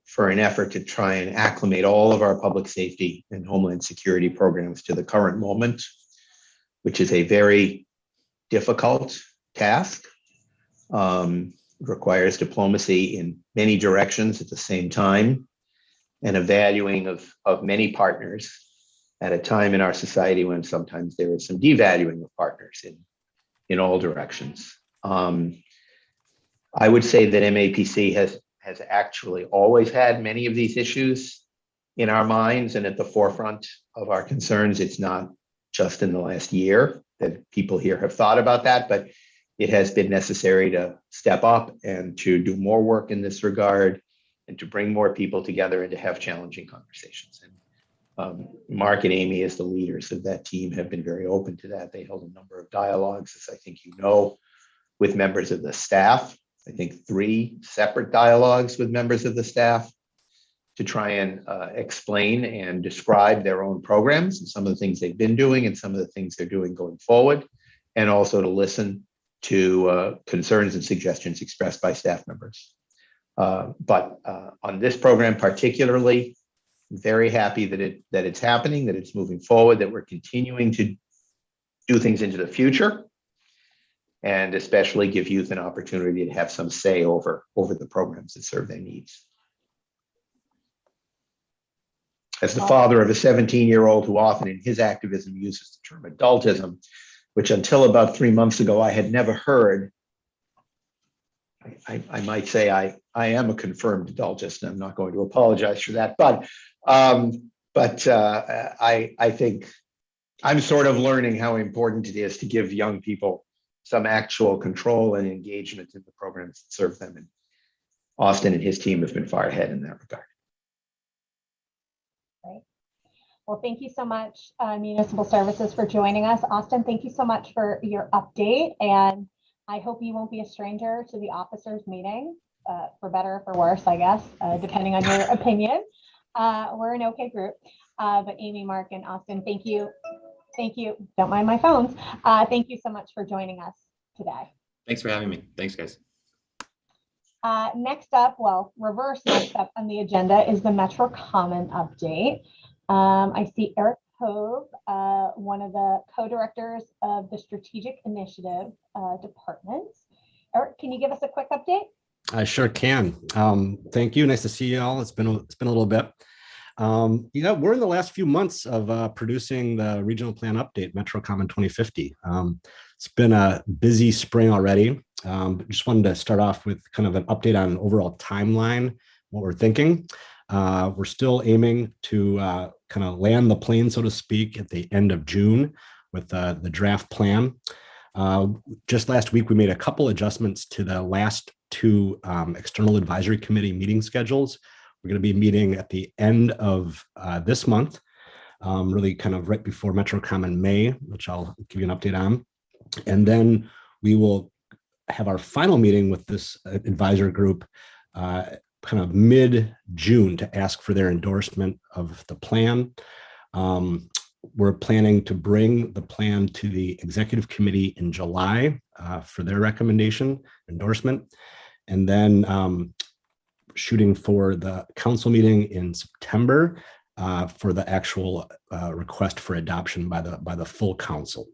for an effort to try and acclimate all of our public safety and homeland security programs to the current moment, which is a very difficult task. Requires diplomacy in many directions at the same time and a valuing of many partners at a time in our society when sometimes there is some devaluing of partners in all directions. I would say that MAPC has actually always had many of these issues in our minds and at the forefront of our concerns. It's not just in the last year that people here have thought about that, but it has been necessary to step up and to do more work in this regard and to bring more people together and to have challenging conversations. And Mark and Amy, as the leaders of that team, have been very open to that. They held a number of dialogues, as I think you know, with members of the staff. I think 3 separate dialogues with members of the staff to try and explain and describe their own programs and some of the things they've been doing and some of the things they're doing going forward, and also to listen to concerns and suggestions expressed by staff members. But on this program particularly, very happy that it's happening, that it's moving forward, that we're continuing to do things into the future, and especially give youth an opportunity to have some say over the programs that serve their needs. As the father of a 17-year-old who often in his activism uses the term adultism, which until about 3 months ago I had never heard, I might say I am a confirmed adultist, and I'm not going to apologize for that. But I think I'm sort of learning how important it is to give young people some actual control and engagement in the programs that serve them. And Austin and his team have been far ahead in that regard. Great. Well, thank you so much, Municipal Services, for joining us. Austin, thank you so much for your update. And I hope you won't be a stranger to the officers meeting, for better or for worse, I guess, depending on your opinion. We're an okay group. But Amy, Mark, and Austin, thank you. Thank you. Don't mind my phones. Thank you so much for joining us today. Thanks for having me. Thanks, guys. Next up, reverse next up on the agenda is the Metro Common update. I see Eric Hove, one of the co-directors of the Strategic Initiative Department. Eric, can you give us a quick update? I sure can. Thank you. Nice to see you all. It's been a little bit. We're in the last few months of producing the regional plan update, Metro Common 2050. It's been a busy spring already. Just wanted to start off with kind of an update on an overall timeline, what we're thinking. We're still aiming to kind of land the plane, so to speak, at the end of June with the draft plan. Just last week, we made a couple adjustments to the last 2 external advisory committee meeting schedules. We're going to be meeting at the end of this month really kind of right before MetroCom in May, which I'll give you an update on. And then we will have our final meeting with this advisor group kind of mid-June to ask for their endorsement of the plan. We're planning to bring the plan to the executive committee in July for their recommendation endorsement, and then shooting for the council meeting in September for the actual request for adoption by the full council.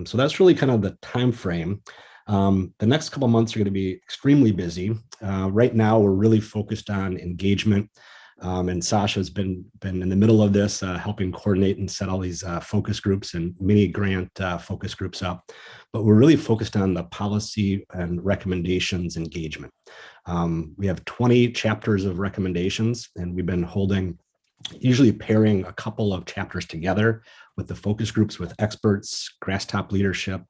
So that's really kind of the time frame. The next couple of months are going to be extremely busy. Right now, we're really focused on engagement. And Sasha's been in the middle of this, helping coordinate and set all these focus groups and mini grant focus groups up. But we're really focused on the policy and recommendations engagement. We have 20 chapters of recommendations, and we've been usually pairing a couple of chapters together with the focus groups, with experts, grass top leadership,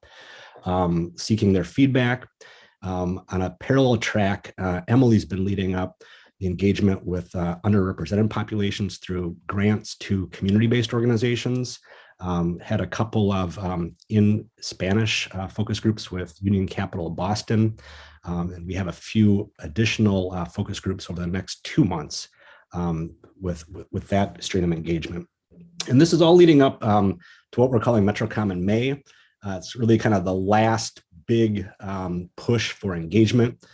seeking their feedback. On a parallel track, Emily's been leading up the engagement with underrepresented populations through grants to community-based organizations. Had a couple of in Spanish focus groups with Union Capital Boston. And we have a few additional focus groups over the next 2 months with that stream of engagement. And this is all leading up to what we're calling MetroCom in May. It's really kind of the last big push for engagement,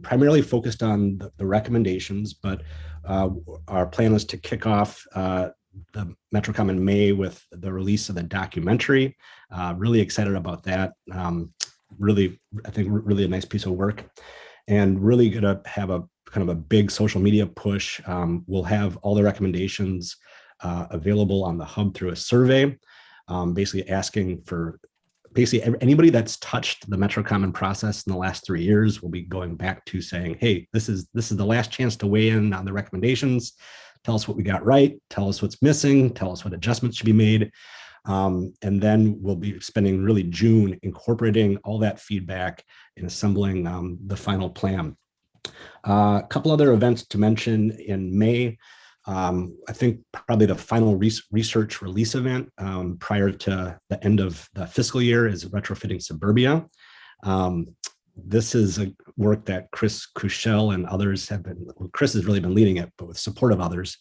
primarily focused on the recommendations, but our plan is to kick off the MetroCom in May with the release of the documentary. Really excited about that. Really, I think really a nice piece of work, and really gonna have a kind of a big social media push. We'll have all the recommendations available on the hub through a survey, basically asking for anybody that's touched the MetroCom process in the last 3 years. Will be going back to saying, hey, this is the last chance to weigh in on the recommendations. Tell us what we got right. Tell us what's missing. Tell us what adjustments should be made. And then we'll be spending really June incorporating all that feedback and assembling the final plan. A couple other events to mention in May. I think probably the final research release event prior to the end of the fiscal year is Retrofitting Suburbia. This is a work that Chris Kushel and others Chris has really been leading it, but with support of others.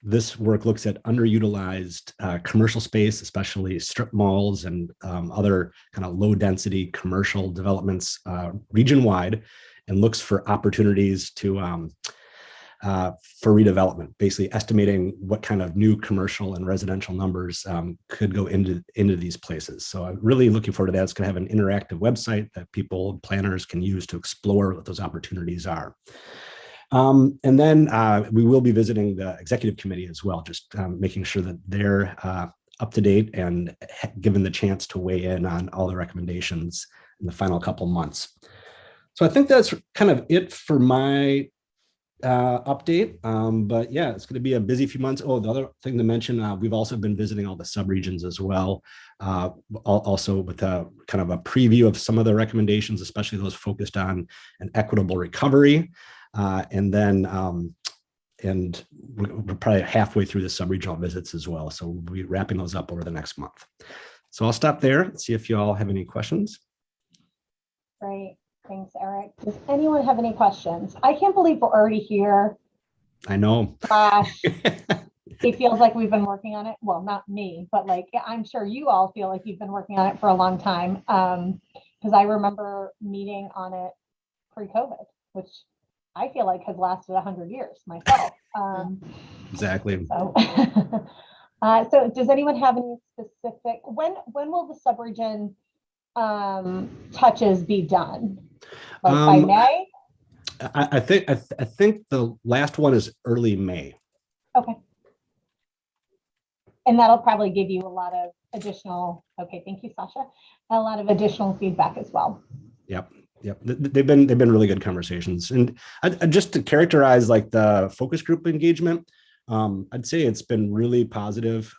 This work looks at underutilized commercial space, especially strip malls and other kind of low density commercial developments region-wide, and looks for opportunities for redevelopment, basically estimating what kind of new commercial and residential numbers could go into these places. So I'm really looking forward to that. It's going to have an interactive website that planners can use to explore what those opportunities are. And then we will be visiting the executive committee as well, just making sure that they're up to date and given the chance to weigh in on all the recommendations in the final couple months. So I think that's kind of it for my update. But yeah, it's going to be a busy few months. Oh, the other thing to mention, we've also been visiting all the subregions as well, also with a kind of a preview of some of the recommendations, especially those focused on an equitable recovery. And we're probably halfway through the subregional visits as well. So we'll be wrapping those up over the next month. So I'll stop there and see if you all have any questions. Great. Thanks, Eric. Does anyone have any questions? I can't believe we're already here. I know. Gosh, it feels like we've been working on it. Well, not me, but like, I'm sure you all feel like you've been working on it for a long time. Because I remember meeting on it pre-COVID, which I feel like has lasted 100 years myself. Exactly. So, so does anyone have any specific, when will the subregion touches be done? Like by May? I think the last one is early May. Okay. And that'll probably give you a lot of additional, okay, thank you, Sasha, a lot of additional feedback as well. Yep. They've been really good conversations. And just to characterize like the focus group engagement, I'd say it's been really positive.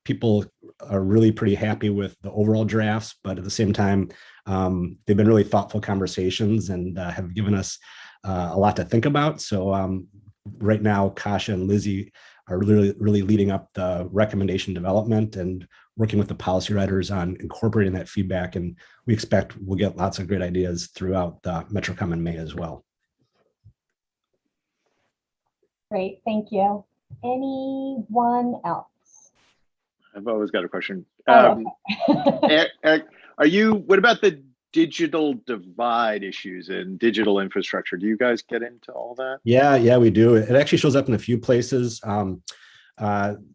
People are really pretty happy with the overall drafts, but at the same time, they've been really thoughtful conversations and have given us a lot to think about. So right now, Kasha and Lizzie are really leading up the recommendation development and working with the policy writers on incorporating that feedback. And we expect we'll get lots of great ideas throughout the MetroCom in May as well. Great, thank you. Anyone else? I've always got a question. Oh, Eric, what about the digital divide issues and digital infrastructure? Do you guys get into all that? Yeah, we do. It actually shows up in a few places.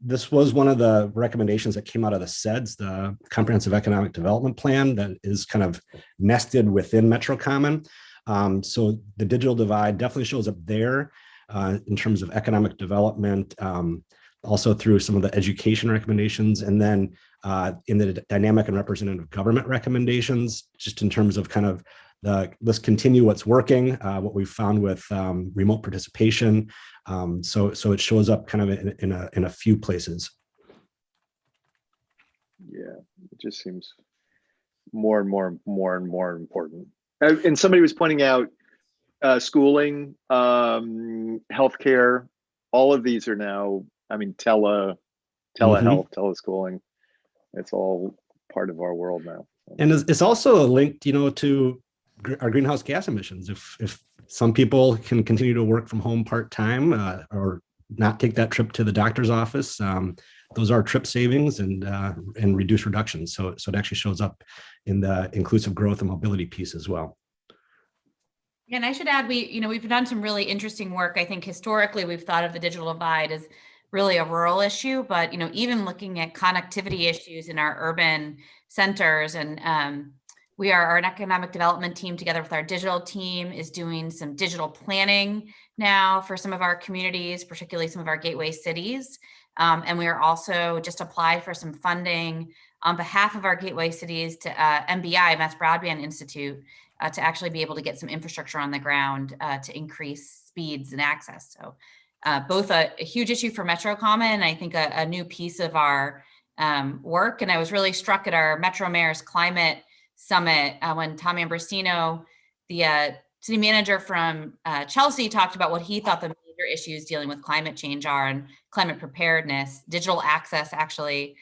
This was one of the recommendations that came out of the CEDS, the Comprehensive Economic Development Plan, that is kind of nested within Metro Common. So the digital divide definitely shows up there in terms of economic development, also through some of the education recommendations, and then in the dynamic and representative government recommendations, just in terms of kind of let's continue what's working, what we've found with remote participation. So it shows up kind of in a few places. Yeah, it just seems more and more important. And somebody was pointing out schooling, healthcare, all of these are now, I mean, telehealth, teleschooling. It's all part of our world now. And it's also linked, to our greenhouse gas emissions. If some people can continue to work from home part-time or not take that trip to the doctor's office, those are trip savings and reduced reductions. So it actually shows up in the inclusive growth and mobility piece as well. And I should add, we've done some really interesting work. I think historically we've thought of the digital divide as really a rural issue, but even looking at connectivity issues in our urban centers, and our economic development team together with our digital team is doing some digital planning now for some of our communities, particularly some of our gateway cities. And we are also just applied for some funding on behalf of our gateway cities to MBI, Mass Broadband Institute, to actually be able to get some infrastructure on the ground to increase speeds and access. So both a huge issue for Metro Common, I think a new piece of our work. And I was really struck at our Metro Mayor's Climate Summit when Tom Ambrosino, the city manager from Chelsea, talked about what he thought the major issues dealing with climate change are and climate preparedness. Digital access actually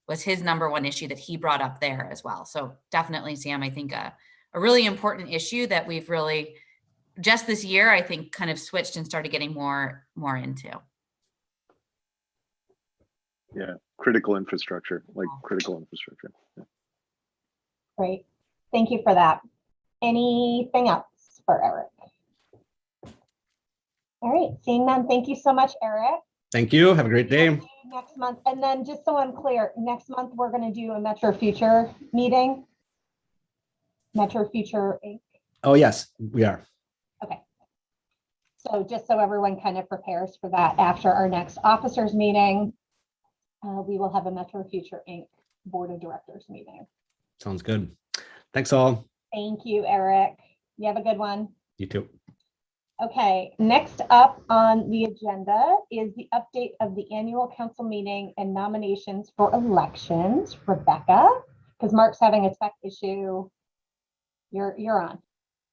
was his number one issue that he brought up there as well. So definitely, Sam, I think a really important issue that we've really just this year, I think, kind of switched and started getting more into. Yeah, critical infrastructure, critical infrastructure. Yeah. Great. Thank you for that. Anything else for Eric? All right, seeing none, thank you so much, Eric. Thank you. Have a great day. Next month. And then just so I'm clear, next month we're going to do a Metro Future meeting. Metro Future Inc. Oh, yes, we are. Okay. So just so everyone kind of prepares for that, after our next officers meeting, we will have a Metro Future Inc. Board of Directors meeting. Sounds good. Thanks all. Thank you, Eric. You have a good one. You too. Okay, next up on the agenda is the update of the annual council meeting and nominations for elections. Rebecca, because Mark's having a tech issue. You're on.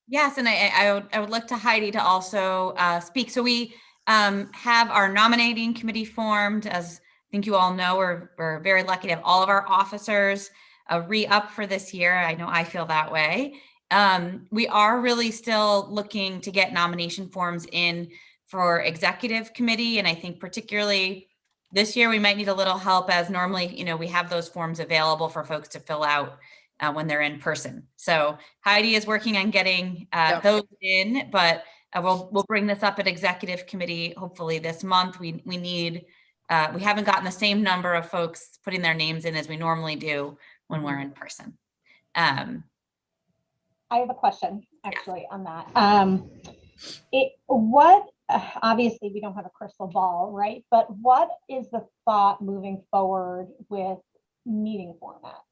Yes, and I would look to Heidi to also speak. So we have our nominating committee formed. As I think you all know, we're very lucky to have all of our officers re-up for this year. I know I feel that way. We are really still looking to get nomination forms in for executive committee. And I think particularly this year, we might need a little help, as normally, we have those forms available for folks to fill out when they're in person. So Heidi is working on getting those in, but we'll bring this up at executive committee hopefully this month. We haven't gotten the same number of folks putting their names in as we normally do when we're in person. I have a question actually on that. Obviously we don't have a crystal ball, right? But what is the thought moving forward with meeting formats?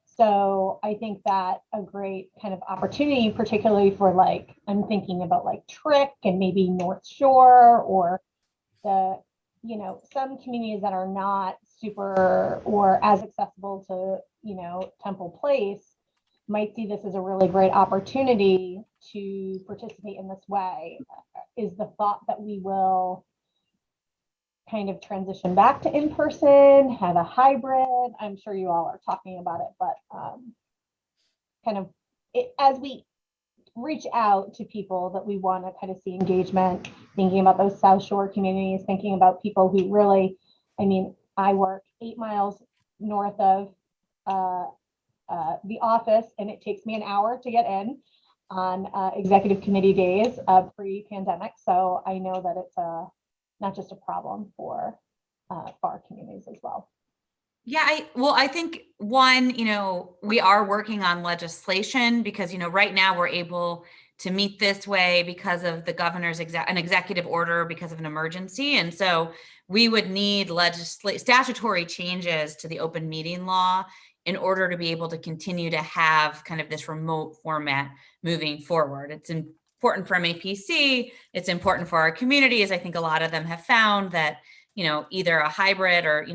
So I think that a great kind of opportunity, particularly for I'm thinking about Trick and maybe North Shore, or the, some communities that are not super or as accessible to, Temple Place. might see this as a really great opportunity to participate in this way. Is the thought that we will kind of transition back to in-person, have a hybrid? I'm sure you all are talking about it, but kind of as we reach out to people that we want to kind of see engagement, thinking about those South Shore communities, thinking about people who really, I mean, I work 8 miles north of the office, and it takes me an hour to get in on executive committee days pre-pandemic. So I know that it's not just a problem for our communities as well. Yeah, I think one, we are working on legislation because, right now we're able to meet this way because of the governor's an executive order because of an emergency. And so we would need statutory changes to the open meeting law in order to be able to continue to have kind of this remote format moving forward. It's important for MAPC. It's important for our communities. I think a lot of them have found that, either a hybrid or,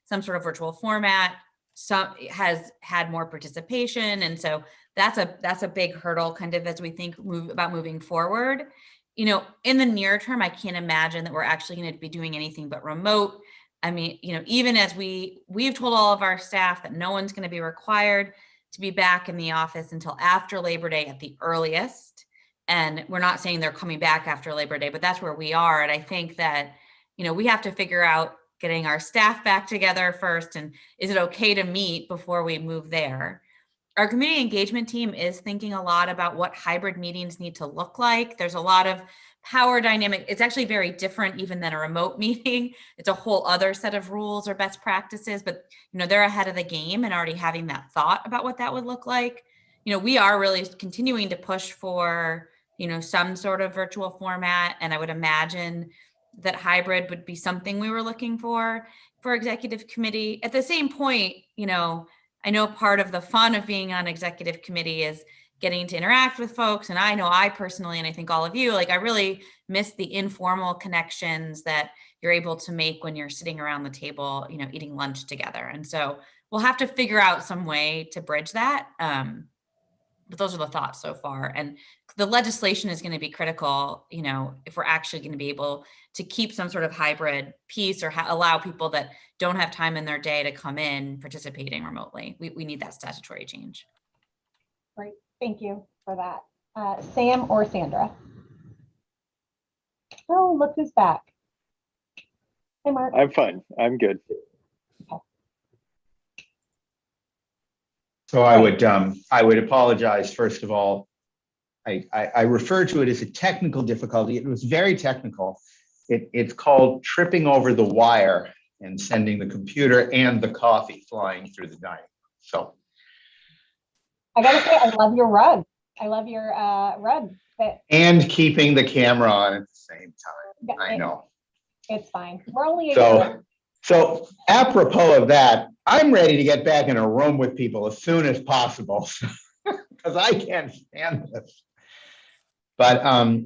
some sort of virtual format has had more participation. And so that's a big hurdle kind of as we think about moving forward. In the near term, I can't imagine that we're actually going to be doing anything but remote. I mean, even as we've told all of our staff that no one's going to be required to be back in the office until after Labor Day at the earliest. And we're not saying they're coming back after Labor Day, but that's where we are. And I think that, we have to figure out getting our staff back together first. And is it okay to meet before we move there? Our community engagement team is thinking a lot about what hybrid meetings need to look like. There's a lot of power dynamic. It's actually very different even than a remote meeting. It's a whole other set of rules or best practices, but they're ahead of the game and already having that thought about what that would look like. We are really continuing to push for, some sort of virtual format. And I would imagine that hybrid would be something we were looking for executive committee. At the same point, I know part of the fun of being on executive committee is getting to interact with folks. And I know I personally, and I think all of you, I really miss the informal connections that you're able to make when you're sitting around the table, eating lunch together. And so we'll have to figure out some way to bridge that. But those are the thoughts so far. And the legislation is going to be critical, if we're actually going to be able to keep some sort of hybrid piece or allow people that don't have time in their day to come in participating remotely. We need that statutory change. Great. Thank you for that. Sam or Sandra? Oh, look who's back. Hey, Mark. I'm fine. I'm good. So I would apologize, first of all. I refer to it as a technical difficulty. It was very technical. It's called tripping over the wire and sending the computer and the coffee flying through the dining room. So I gotta say, I love your rug. I love your rug. And keeping the camera on at the same time. I know. It's fine. We're only a So apropos of that, I'm ready to get back in a room with people as soon as possible because I can't stand this. But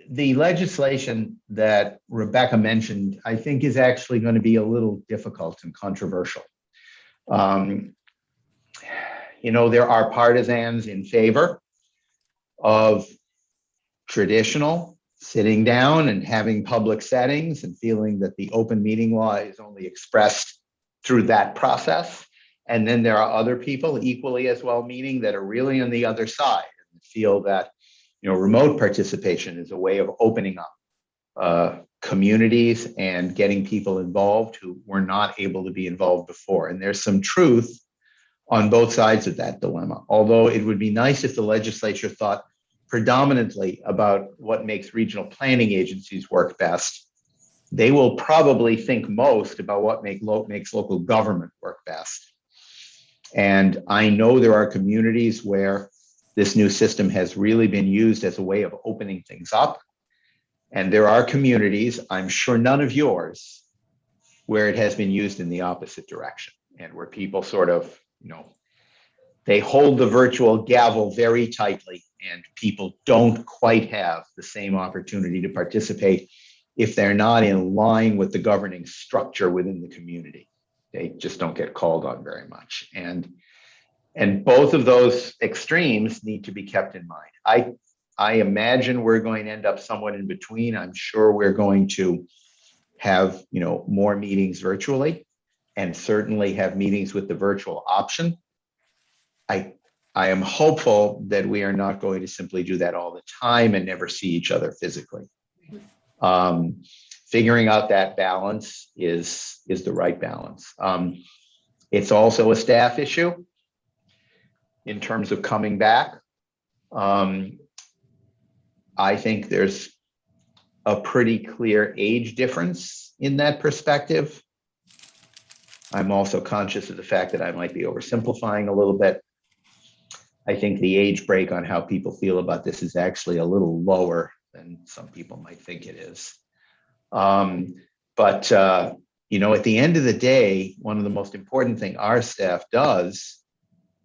the legislation that Rebecca mentioned, I think is actually going to be a little difficult and controversial. There are partisans in favor of traditional sitting down and having public settings and feeling that the open meeting law is only expressed through that process. And then there are other people equally as well meaning that are really on the other side and feel that remote participation is a way of opening up communities and getting people involved who were not able to be involved before. And there's some truth on both sides of that dilemma. Although it would be nice if the legislature thought predominantly about what makes regional planning agencies work best, they will probably think most about what makes local government work best. And I know there are communities where this new system has really been used as a way of opening things up. And there are communities, I'm sure none of yours, where it has been used in the opposite direction and where people sort of, they hold the virtual gavel very tightly and people don't quite have the same opportunity to participate if they're not in line with the governing structure within the community. They just don't get called on very much. And And both of those extremes need to be kept in mind. I imagine we're going to end up somewhat in between. I'm sure we're going to have, more meetings virtually, and certainly have meetings with the virtual option. I am hopeful that we are not going to simply do that all the time and never see each other physically. Figuring out that balance is the right balance. It's also a staff issue in terms of coming back. I think there's a pretty clear age difference in that perspective. I'm also conscious of the fact that I might be oversimplifying a little bit. I think the age break on how people feel about this is actually a little lower than some people might think it is. But at the end of the day, one of the most important things our staff does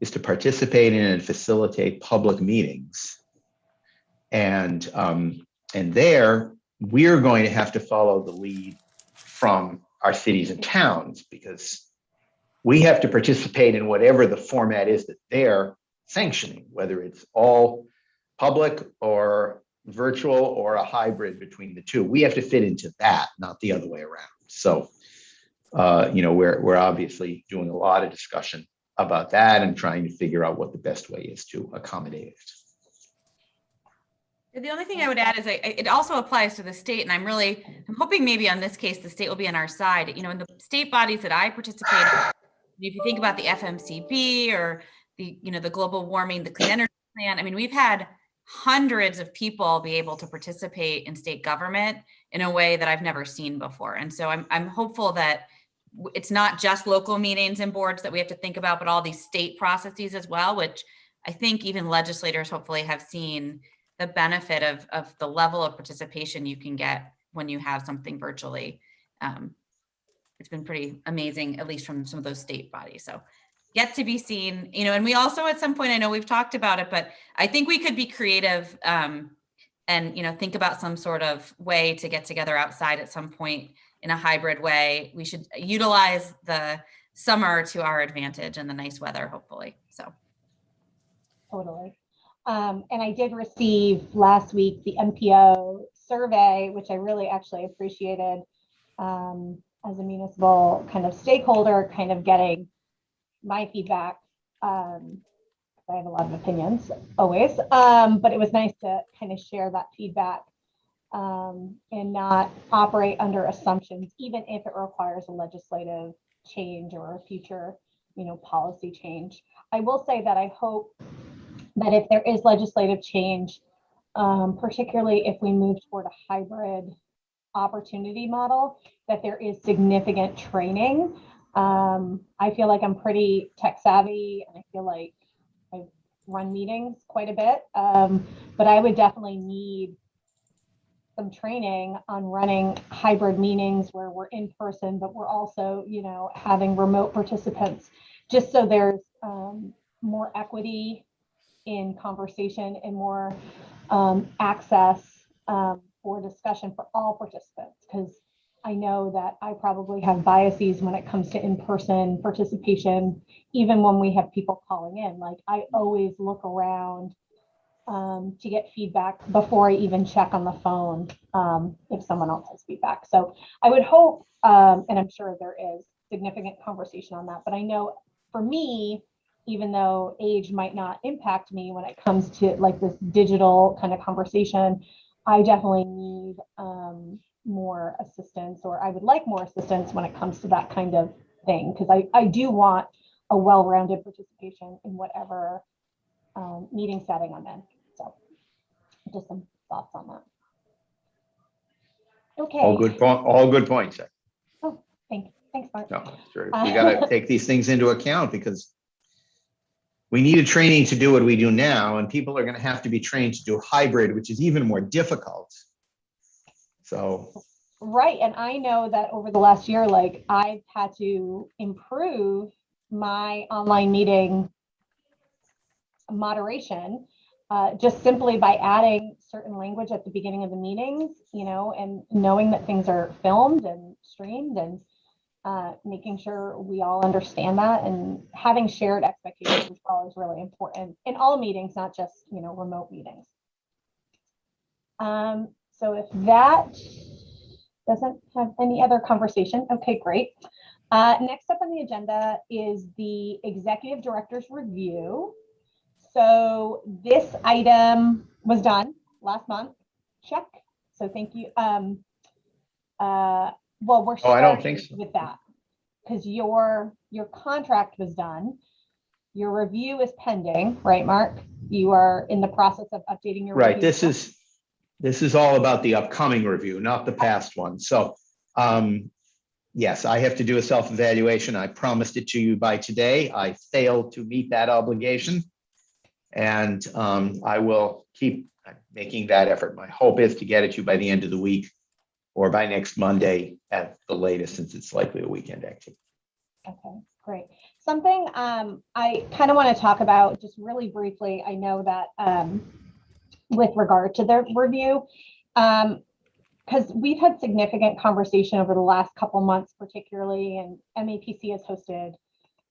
is to participate in and facilitate public meetings. And there, we're going to have to follow the lead from our cities and towns, because we have to participate in whatever the format is that they're sanctioning, whether it's all public or virtual or a hybrid between the two. We have to fit into that, not the other way around. So, we're obviously doing a lot of discussion about that and trying to figure out what the best way is to accommodate it. The only thing I would add is it also applies to the state, and I'm hoping maybe on this case, the state will be on our side. In the state bodies that I participate in, if you think about the FMCB or the global warming, the clean energy plan, I mean, we've had hundreds of people be able to participate in state government in a way that I've never seen before. And so I'm hopeful that it's not just local meetings and boards that we have to think about, but all these state processes as well, which I think even legislators hopefully have seen the benefit of the level of participation you can get when you have something virtually. It's been pretty amazing, at least from some of those state bodies. So yet to be seen, and we also at some point, I know we've talked about it, but I think we could be creative and, think about some sort of way to get together outside at some point in a hybrid way. We should utilize the summer to our advantage and the nice weather, hopefully. So. Totally. And I did receive last week the MPO survey, which I really actually appreciated as a municipal kind of stakeholder, kind of getting my feedback. I have a lot of opinions always, but it was nice to kind of share that feedback and not operate under assumptions, even if it requires a legislative change or a future, policy change. I will say that I hope that if there is legislative change, particularly if we move toward a hybrid opportunity model, that there is significant training. I feel like I'm pretty tech savvy, and I feel like I've run meetings quite a bit, but I would definitely need some training on running hybrid meetings where we're in person, but we're also, having remote participants, just so there's more equity in conversation and more access for discussion for all participants, because I know that I probably have biases when it comes to in-person participation, even when we have people calling in. Like, I always look around to get feedback before I even check on the phone if someone else has feedback. So I would hope, and I'm sure there is significant conversation on that, but I know for me, even though age might not impact me when it comes to like this digital kind of conversation, I definitely need more assistance, or I would like more assistance when it comes to that kind of thing, because I do want a well-rounded participation in whatever meeting setting I'm in. So just some thoughts on that. Okay. All good points. Oh, thanks, Mark. No, sure. We got to take these things into account, because we need a training to do what we do now, and people are going to have to be trained to do hybrid, which is even more difficult. So. Right. And I know that over the last year, like, I've had to improve my online meeting moderation just simply by adding certain language at the beginning of the meetings, and knowing that things are filmed and streamed. And making sure we all understand that, and having shared expectations as well is really important in all meetings, not just, remote meetings. So if that doesn't have any other conversation, okay, great. Next up on the agenda is the executive director's review. So this item was done last month. Check. So thank you. Well, we're Oh, I don't starting think so. with that because your contract was done. Your review is pending, right, Mark? You are in the process of updating your Right. review. This is all about the upcoming review, not the past one. So, yes, I have to do a self-evaluation. I promised it to you by today. I failed to meet that obligation. And I will keep making that effort. My hope is to get it to you by the end of the week or by next Monday at the latest, since it's likely a weekend activity. Okay, great. Something I kind of want to talk about just really briefly. I know that with regard to the review, because we've had significant conversation over the last couple months, particularly, and MAPC has hosted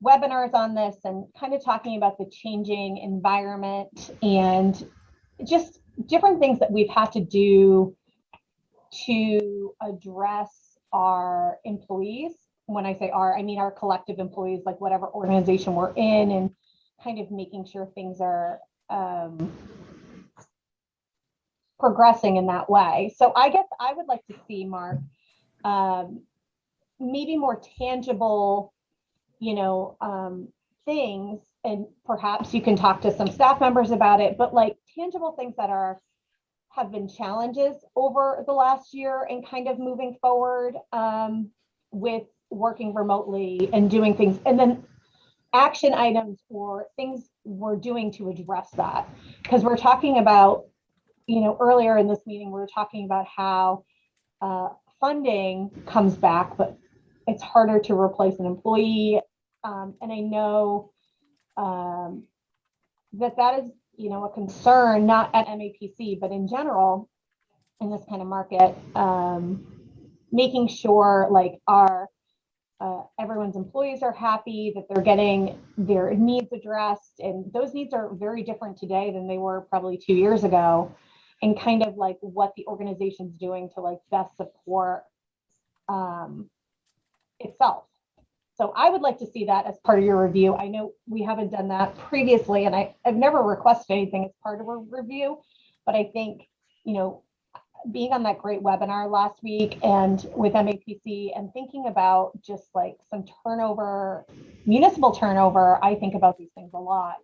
webinars on this and kind of talking about the changing environment and just different things that we've had to do to address our employees. When I say our, I mean our collective employees, like whatever organization we're in, and kind of making sure things are progressing in that way. So I guess I would like to see, Mark, maybe more tangible, things, and perhaps you can talk to some staff members about it, but like tangible things that have been challenges over the last year and kind of moving forward with working remotely and doing things, and then action items or things we're doing to address that. Because we're talking about, earlier in this meeting, we were talking about how funding comes back, but it's harder to replace an employee. And I know that is, a concern, not at MAPC, but in general, in this kind of market, making sure like everyone's employees are happy, that they're getting their needs addressed. And those needs are very different today than they were probably 2 years ago, and kind of like what the organization's doing to like best support itself. So I would like to see that as part of your review. I know we haven't done that previously, and I've never requested anything as part of a review, but I think, being on that great webinar last week and with MAPC and thinking about just like some turnover, municipal turnover, I think about these things a lot.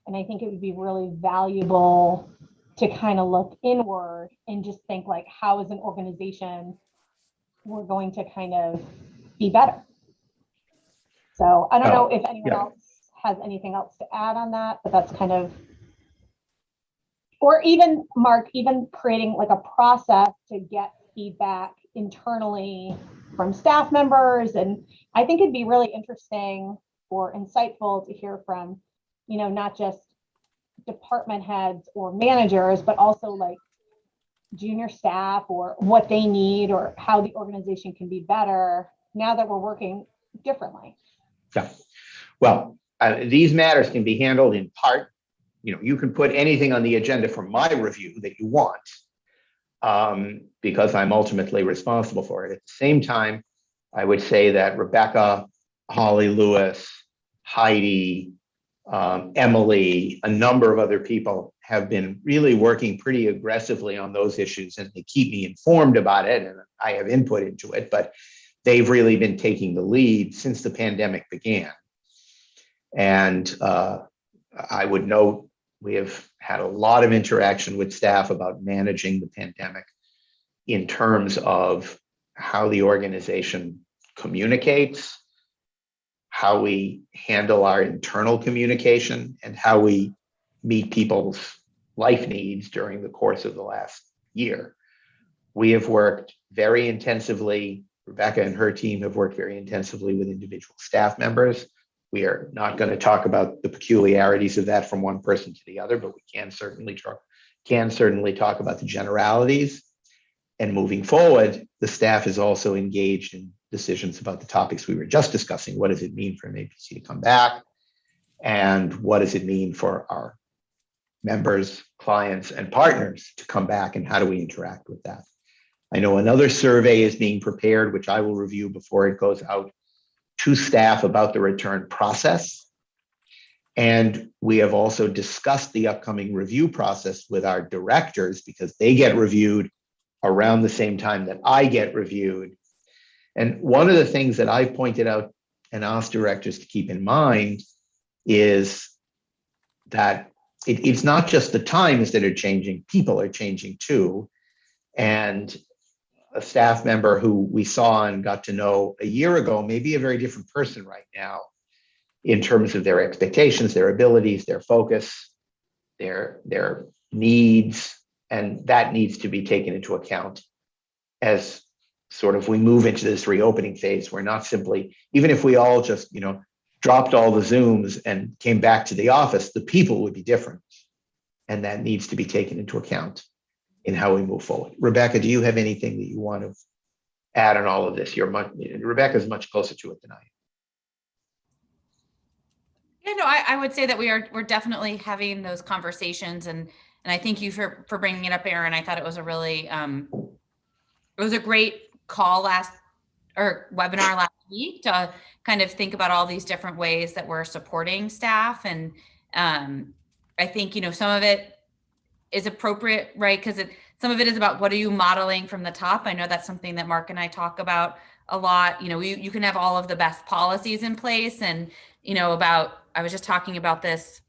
And I think it would be really valuable to kind of look inward and just think like, how as an organization, we're going to kind of be better. So I don't know if anyone else has anything else to add on that, but that's kind of, or even Mark, even creating like a process to get feedback internally from staff members. And I think it'd be really interesting or insightful to hear from, not just department heads or managers, but also like junior staff, or what they need or how the organization can be better now that we're working differently. Yeah. Well, these matters can be handled in part. You can put anything on the agenda for my review that you want, because I'm ultimately responsible for it. At the same time, I would say that Rebecca, Holly Lewis, Heidi, Emily, a number of other people have been really working pretty aggressively on those issues, and they keep me informed about it, and I have input into it, but they've really been taking the lead since the pandemic began. And I would note we have had a lot of interaction with staff about managing the pandemic in terms of how the organization communicates, how we handle our internal communication, and how we meet people's life needs during the course of the last year. We have worked very intensively. Rebecca and her team have worked very intensively with individual staff members. We are not going to talk about the peculiarities of that from one person to the other, but we can certainly talk about the generalities. And moving forward, the staff is also engaged in decisions about the topics we were just discussing. What does it mean for MAPC to come back? And what does it mean for our members, clients, and partners to come back? And how do we interact with that? I know another survey is being prepared, which I will review before it goes out to staff about the return process. And we have also discussed the upcoming review process with our directors because they get reviewed around the same time that I get reviewed. And one of the things that I've pointed out and asked directors to keep in mind is that it's not just the times that are changing, people are changing too. And a staff member who we saw and got to know a year ago may be a very different person right now in terms of their expectations, their abilities, their focus, their needs, and that needs to be taken into account as sort of we move into this reopening phase. We're not simply, even if we all just, dropped all the Zooms and came back to the office, the people would be different. And that needs to be taken into account in how we move forward. Rebecca, do you have anything that you want to add on all of this? Rebecca's much closer to it than I am. Yeah, no, I would say that we're definitely having those conversations, and I thank you for bringing it up, Aaron. I thought it was a really it was a great webinar last week to kind of think about all these different ways that we're supporting staff, and I think some of it is appropriate, right? Because some of it is about what are you modeling from the top. I know that's something that Mark and I talk about a lot. You can have all of the best policies in place, and I was just talking about this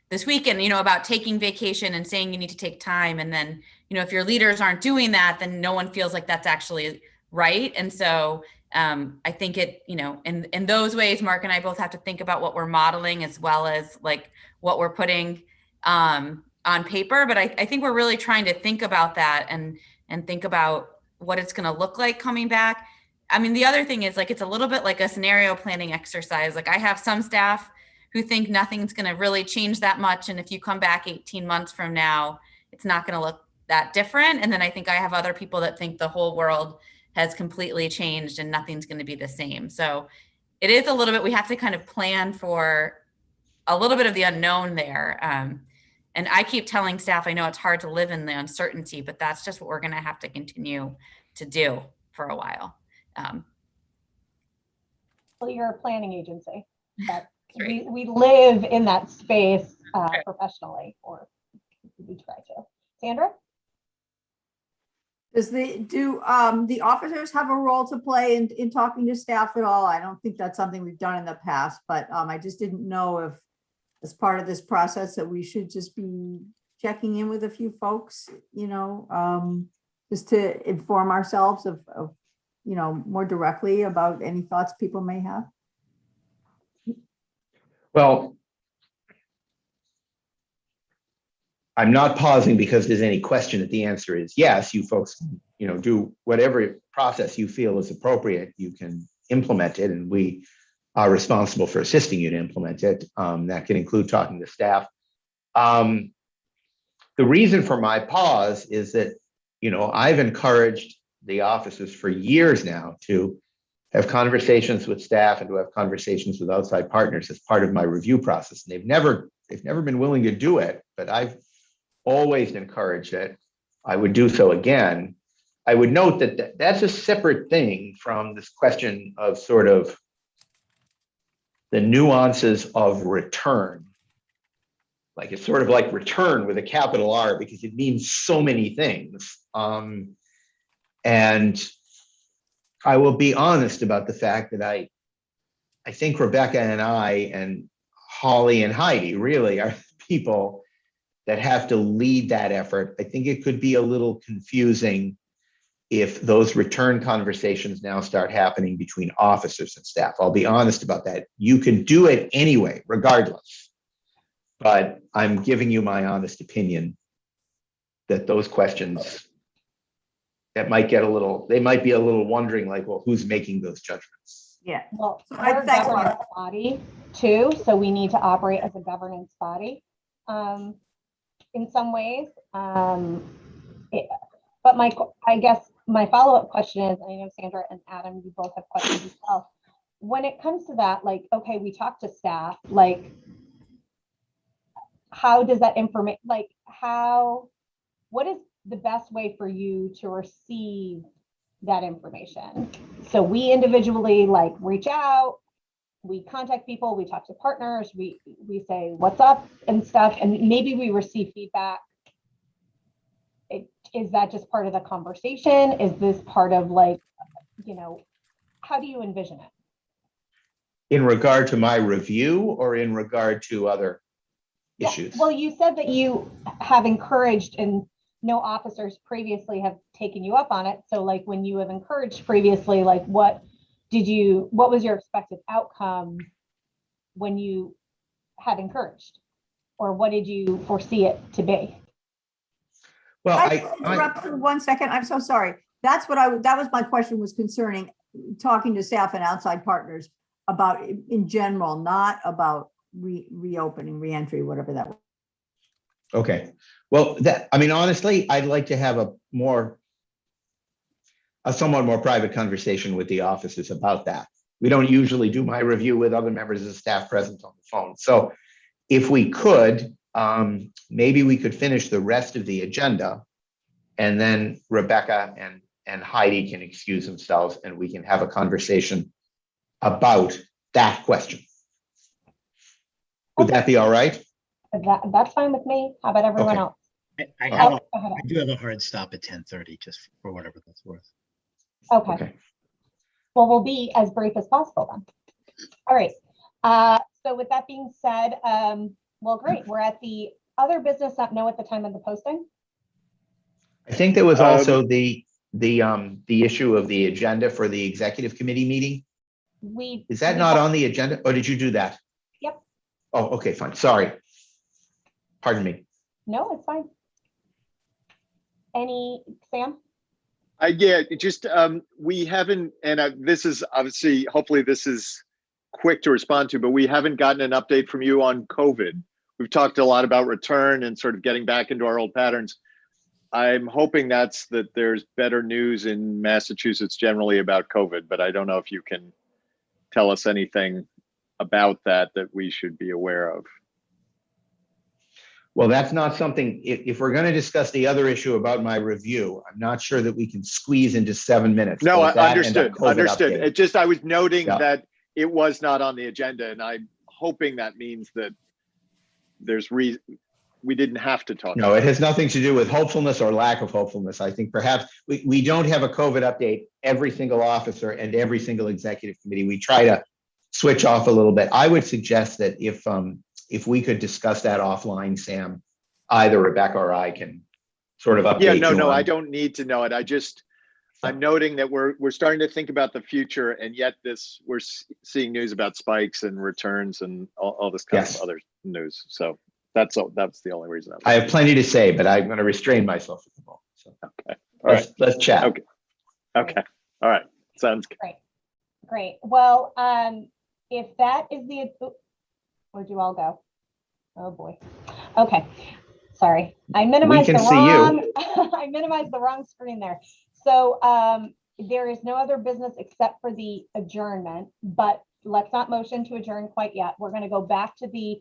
this weekend, about taking vacation and saying you need to take time. And then, if your leaders aren't doing that, then no one feels like that's actually right. And so I think in those ways, Mark and I both have to think about what we're modeling as well as like what we're putting on paper. But I think we're really trying to think about that and think about what it's going to look like coming back. I mean, the other thing is like, it's a little bit like a scenario planning exercise. Like I have some staff who think nothing's going to really change that much. And if you come back 18 months from now, it's not going to look that different. And then I think I have other people that think the whole world has completely changed and nothing's going to be the same. So it is a little bit, we have to kind of plan for a little bit of the unknown there. And I keep telling staff, I know it's hard to live in the uncertainty, but that's just what we're going to have to continue to do for a while. Well, you're a planning agency. That Right. we live in that space professionally, or we try to. Sandra? Do the officers have a role to play in talking to staff at all? I don't think that's something we've done in the past, but I just didn't know if as part of this process that we should just be checking in with a few folks, just to inform ourselves of more directly about any thoughts people may have. Well, I'm not pausing because there's any question that the answer is yes. You folks can, do whatever process you feel is appropriate. You can implement it, and we are responsible for assisting you to implement it. That can include talking to staff. The reason for my pause is that, I've encouraged the officers for years now to have conversations with staff and to have conversations with outside partners as part of my review process. And they've never been willing to do it, but I've always encouraged it. I would do so again. I would note that that's a separate thing from this question of sort of the nuances of return. Like it's sort of like return with a capital R because it means so many things. And I will be honest about the fact that I think Rebecca and I and Holly and Heidi really are people that have to lead that effort. I think it could be a little confusing if those return conversations now start happening between officers and staff. I'll be honest about that. You can do it anyway, regardless. But I'm giving you my honest opinion that those questions that might get they might be a little wondering like, well, who's making those judgments? Yeah. Well, So we're a thanks, governance body too, so we need to operate as a governance body in some ways. But I guess my follow-up question is, I know Sandra and Adam, you both have questions as well. When it comes to that, like, okay, we talk to staff, like, how does that information, like, what is the best way for you to receive that information? So we individually like reach out, we contact people, we talk to partners, we say what's up and stuff, and maybe we receive feedback. Is that just part of the conversation? Is this part of like, how do you envision it? In regard to my review or in regard to other issues? Well, you said that you have encouraged and no officers previously have taken you up on it. So like when you have encouraged previously, like what was your expected outcome when you had encouraged? Or what did you foresee it to be? Well, I interrupt for 1 second. I'm so sorry. That was my question, was concerning talking to staff and outside partners about in general, not about reopening, reentry, whatever that was. Okay. Well, honestly, I'd like to have a somewhat more private conversation with the offices about that. We don't usually do my review with other members of staff present on the phone. So if we could, maybe we could finish the rest of the agenda, and then Rebecca and Heidi can excuse themselves and we can have a conversation about that question. Would that be all right? That's fine with me. How about everyone else? I do have a hard stop at 10:30, just for whatever that's worth. Okay. Well, we'll be as brief as possible then. All right. So with that being said, well, great. We're at the other business not know at the time of the posting. I think there was also the issue of the agenda for the executive committee meeting. Is that not on the agenda, or did you do that? Yep. Oh, okay, fine. Sorry. Pardon me. No, it's fine. Sam? Yeah, just we haven't, and this is obviously, hopefully this is quick to respond to, but we haven't gotten an update from you on COVID. We've talked a lot about return and sort of getting back into our old patterns. I'm hoping that there's better news in Massachusetts generally about COVID, but I don't know if you can tell us anything about that we should be aware of. Well, that's not something, if we're going to discuss the other issue about my review, I'm not sure that we can squeeze into 7 minutes. No, I understood. Understood. It just, I was noting that it was not on the agenda, and I'm hoping that means that there's we didn't have to talk. No, it has nothing to do with hopefulness or lack of hopefulness. I think perhaps we don't have a COVID update every single officer and every single executive committee. We try to switch off a little bit. I would suggest that if we could discuss that offline, Sam, either Rebecca or I can sort of update you. Yeah, no, I don't need to know it. I'm noting that we're starting to think about the future, and yet we're seeing news about spikes and returns and all this kind of other news. So that's the only reason. I have plenty to say, but I'm going to restrain myself at the moment. So okay, all right, let's chat. Okay, all right, sounds good. Great. Well, if that is where'd you all go? Oh boy. Okay. Sorry. I minimized I minimized the wrong screen there. So there is no other business except for the adjournment, but let's not motion to adjourn quite yet. We're going to go back to the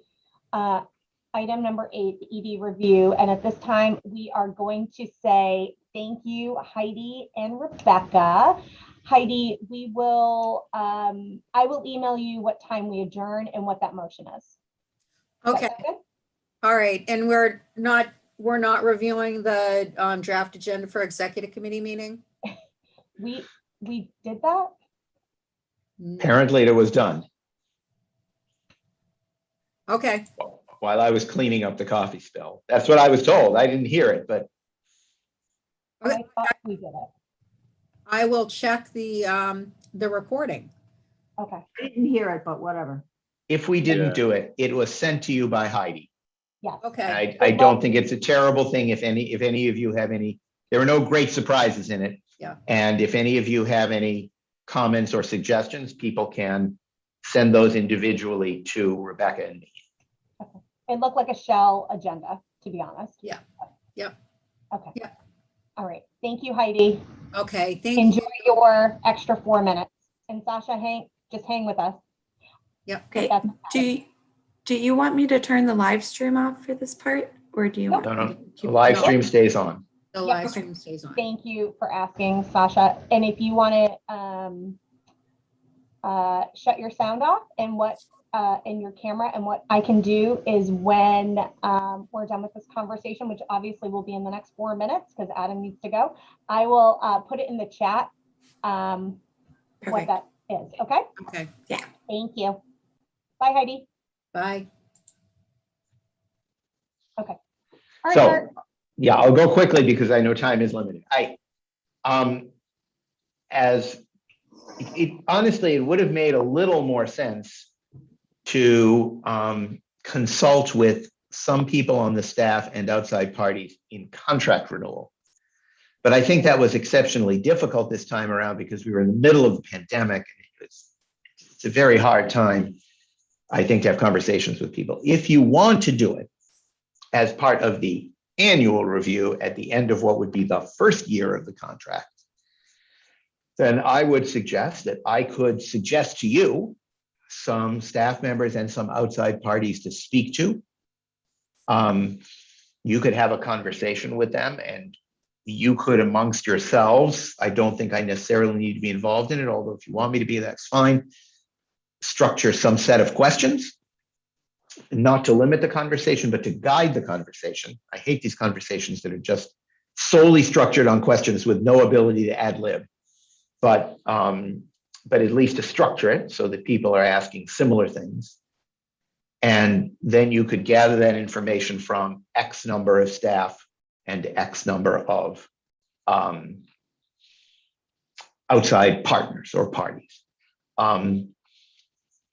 item number 8, the ED review. And at this time, we are going to say thank you, Heidi and Rebecca. Heidi, I will email you what time we adjourn and what that motion is. Okay. All right. And we're not reviewing the draft agenda for executive committee meeting? We did that? Apparently it was done. Okay. While I was cleaning up the coffee spill. That's what I was told. I didn't hear it, but. I thought we did it. I will check the recording. Okay. I didn't hear it, but whatever. If we didn't do it, it was sent to you by Heidi. Yeah. Okay. I don't think it's a terrible thing if any of you have any, there are no great surprises in it. Yeah. And if any of you have any comments or suggestions, people can send those individually to Rebecca and me. Okay. It looked like a shell agenda, to be honest. Yeah. Yep. Okay. Yeah. All right. Thank you, Heidi. Okay, thank Enjoy you. your extra 4 minutes. And Sasha, just hang with us. Okay. That's Do you want me to turn the live stream off for this part, or do you Nope. want No, me no, to the keep live going? stream stays on. The Yep. live Okay. stream stays on. Thank you for asking, Sasha. And if you want to shut your sound off and in your camera, and what I can do is when we're done with this conversation, which obviously will be in the next 4 minutes because Adam needs to go, I will put it in the chat what Perfect. that is. Okay. Okay, Thank you. Bye, Heidi. bye. All right, So, Mark. yeah, I'll go quickly because I know time is limited. Honestly, it would have made a little more sense to consult with some people on the staff and outside parties in contract renewal. But I think that was exceptionally difficult this time around because we were in the middle of the pandemic. It's a very hard time, I think, to have conversations with people. If you want to do it as part of the annual review at the end of what would be the first year of the contract, then I would suggest that I could suggest to you some staff members and some outside parties to speak to. You could have a conversation with them, and you could amongst yourselves, I don't think I necessarily need to be involved in it, although if you want me to be, that's fine, structure some set of questions, not to limit the conversation, but to guide the conversation. I hate these conversations that are just solely structured on questions with no ability to ad lib. But at least to structure it so that people are asking similar things. And then you could gather that information from X number of staff and X number of outside partners or parties.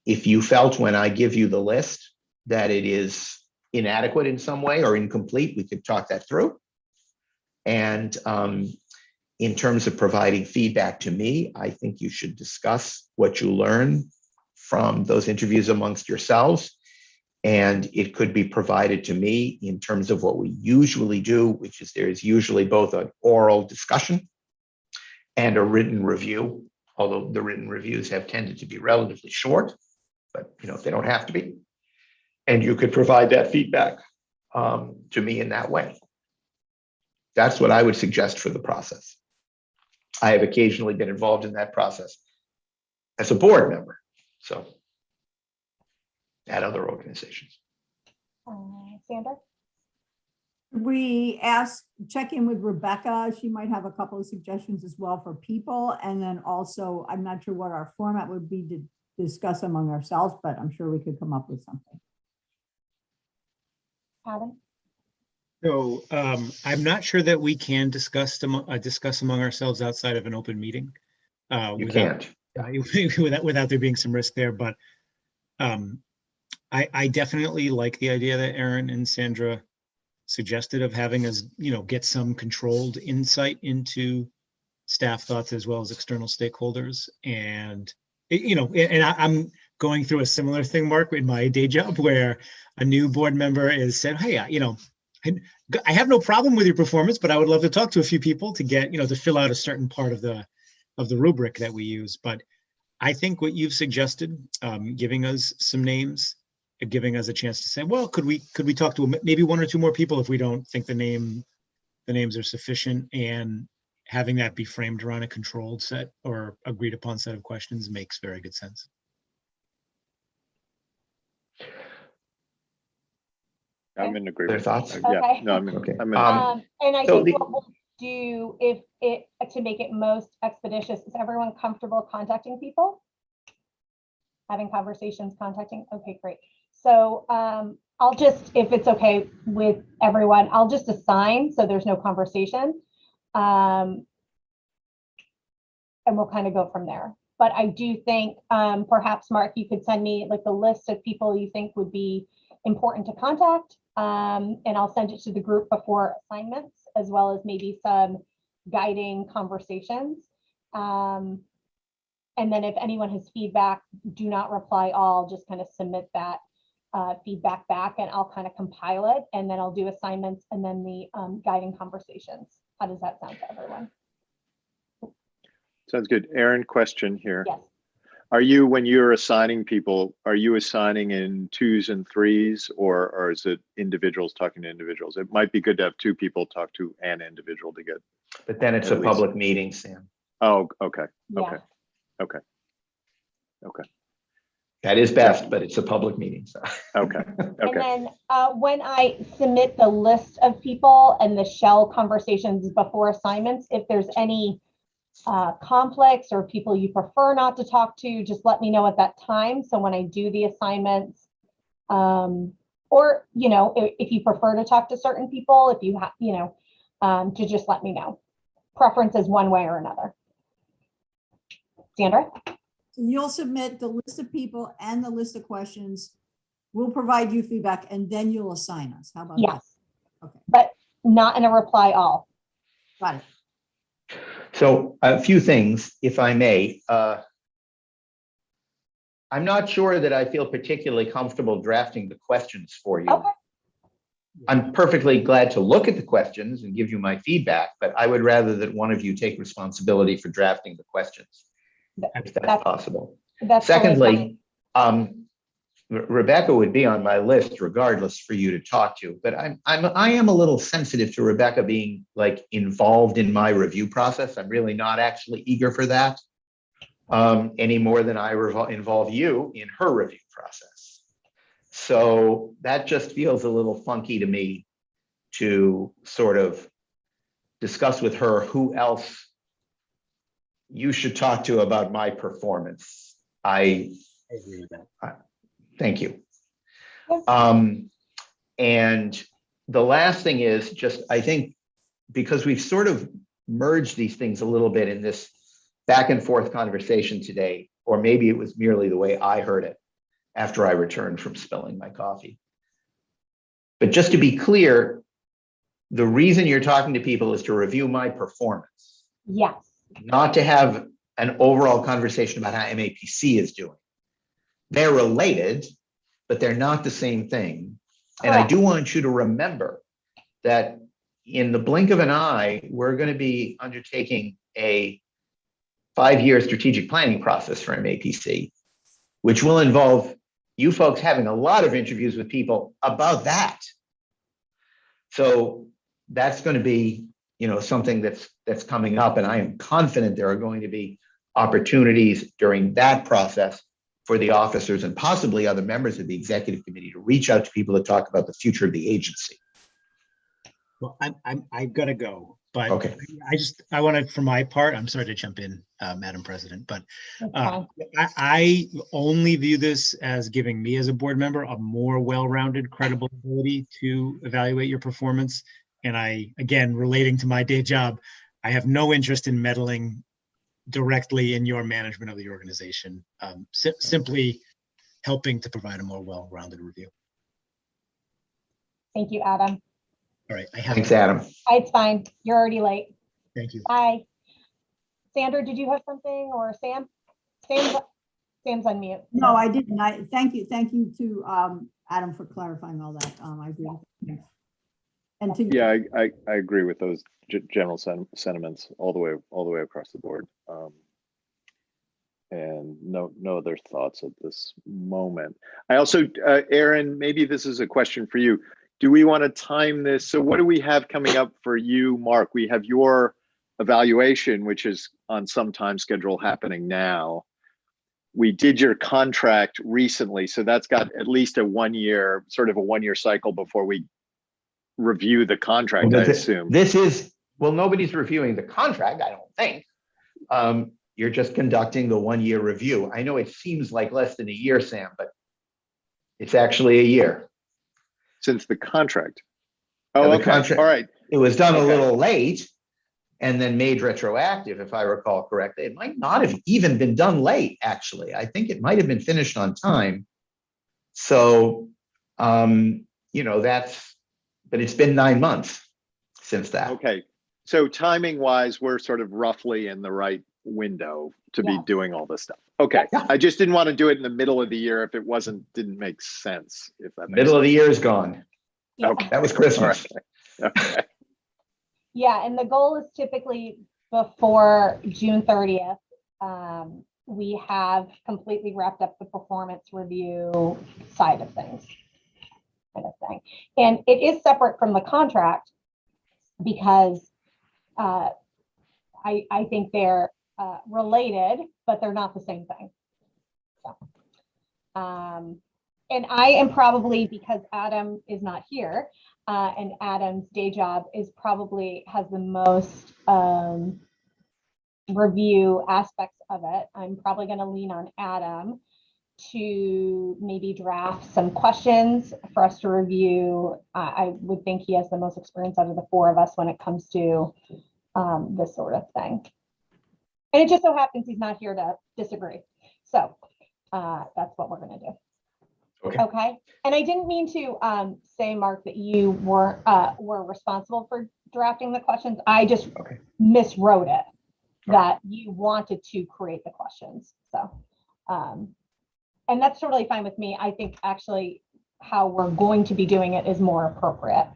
If you felt when I give you the list that it is inadequate in some way or incomplete, we could talk that through. And in terms of providing feedback to me, I think you should discuss what you learn from those interviews amongst yourselves. And it could be provided to me in terms of what we usually do, which is there is usually both an oral discussion and a written review, although the written reviews have tended to be relatively short, but they don't have to be. And you could provide that feedback to me in that way. That's what I would suggest for the process. I have occasionally been involved in that process as a board member, so at other organizations. Sandra? We check in with Rebecca. She might have a couple of suggestions as well for people. And then also, I'm not sure what our format would be to discuss among ourselves, but I'm sure we could come up with something. Adam? So I'm not sure that we can discuss among ourselves outside of an open meeting. You can't. Without there being some risk there, but I definitely like the idea that Aaron and Sandra suggested of having us, get some controlled insight into staff thoughts as well as external stakeholders. And, I'm going through a similar thing, Mark, in my day job where a new board member is said, hey, I have no problem with your performance, but I would love to talk to a few people to get, to fill out a certain part of the rubric that we use. But I think what you've suggested, giving us some names, giving us a chance to say, well, could we talk to maybe one or two more people if we don't think the names are sufficient, and having that be framed around a controlled set or agreed upon set of questions makes very good sense. I'm in agreement. Other thoughts? Yeah, Okay. no, I'm in. Okay. I'm in. And I So think what we'll do to make it most expeditious, is everyone comfortable contacting people? Having conversations, contacting? Okay, great. So I'll just, if it's okay with everyone, I'll just assign so there's no conversation. And we'll kind of go from there. But I do think perhaps, Mark, you could send me like the list of people you think would be important to contact. And I'll send it to the group before assignments, as well as maybe some guiding conversations. And then if anyone has feedback, do not reply all, just kind of submit that feedback back, and I'll kind of compile it, and then I'll do assignments and then the guiding conversations. How does that sound to everyone? Sounds good. Aaron, question here. Yes. Are you, when you're assigning people, are you assigning in 2s and 3s, or is it individuals talking to individuals? It might be good to have 2 people talk to an individual to get. But then it's At a least. public meeting, Sam. Oh, okay. Yeah. Okay. Okay. Okay. That is best, but it's a public meeting, so. Okay. And Okay. then when I submit the list of people and the shell conversations before assignments, if there's any conflicts or people you prefer not to talk to, just let me know at that time. So when I do the assignments, or, you know, if you prefer to talk to certain people, if you have, you know, to just let me know. Preference is one way or another. Sandra? You'll submit the list of people and the list of questions. We'll provide you feedback and then you'll assign us. How about that? Yes. Okay, But not in a reply all. got it. So a few things, if I may. I'm not sure that I feel particularly comfortable drafting the questions for you. Okay. I'm perfectly glad to look at the questions and give you my feedback, but I would rather that one of you take responsibility for drafting the questions, if that's possible. That's totally Secondly, Rebecca would be on my list regardless for you to talk to, but I am a little sensitive to Rebecca being like involved in my review process. I'm really not actually eager for that any more than I involve you in her review process. So that just feels a little funky to me to sort of discuss with her who else you should talk to about my performance. I agree with that. Thank you. Yes. And the last thing is just, I think, because we've sort of merged these things a little bit in this back and forth conversation today, or maybe it was merely the way I heard it after I returned from spilling my coffee. But just to be clear, the reason you're talking to people is to review my performance, Yes. not to have an overall conversation about how MAPC is doing. They're related, but they're not the same thing. And I do want you to remember that in the blink of an eye, we're going to be undertaking a 5-year strategic planning process for MAPC, which will involve you folks having a lot of interviews with people about that. So that's going to be, you know, something that's coming up, and I am confident there are going to be opportunities during that process for the officers and possibly other members of the executive committee to reach out to people to talk about the future of the agency. Well, I've got to go, but Okay. I want to, for my part, I'm sorry to jump in, Madam President, but Okay. I only view this as giving me as a board member a more well-rounded, credible ability to evaluate your performance. And I, again, relating to my day job, I have no interest in meddling directly in your management of the organization, simply helping to provide a more well-rounded review. Thank you, Adam. All right. I have Thanks, to- Adam. It's fine. You're already late. Thank you. Bye. Sandra, did you have something, or Sam? Sam's on mute. No, I didn't. Thank you to Adam for clarifying all that. I agree. with you. And to Yeah, I agree with those general sentiments all the way across the board. And no other thoughts at this moment. I also, Aaron, maybe this is a question for you. Do we want to time this? So what do we have coming up for you, Mark? We have your evaluation, which is on some time schedule happening now. We did your contract recently, so that's got at least a 1 year, sort of a 1 year cycle before we review the contract, I assume. This is, well, nobody's reviewing the contract, I don't think. You're just conducting the 1 year review. I know it seems like less than a year, Sam, but it's actually a year. Since the contract. Yeah, Oh, the okay. contract- All right. It was done a Okay. little late and then made retroactive, if I recall correctly. It might not have even been done late, actually. I think it might have been finished on time. So, you know, but it's been 9 months since that. Okay. So timing wise, we're sort of roughly in the right window to be Yeah. doing all this stuff. Okay. Yeah. I just didn't want to do it in the middle of the year if it didn't make sense. If that makes Middle of the year is gone. Yeah. Okay. That was All Christmas. right. Okay. Yeah, and the goal is typically before June 30th. We have completely wrapped up the performance review side of things. Kind of thing. And it is separate from the contract because I think they're related, but they're not the same thing. So, and I am probably, because Adam is not here, and Adam's day job is probably has the most review aspects of it. I'm probably going to lean on Adam to maybe draft some questions for us to review. I would think he has the most experience out of the four of us when it comes to this sort of thing. And it just so happens he's not here to disagree. So that's what we're going to do. Okay. And I didn't mean to say, Mark, that you were responsible for drafting the questions. I just miswrote it, that you wanted to create the questions. So, and that's totally fine with me. I think actually how we're going to be doing it is more appropriate.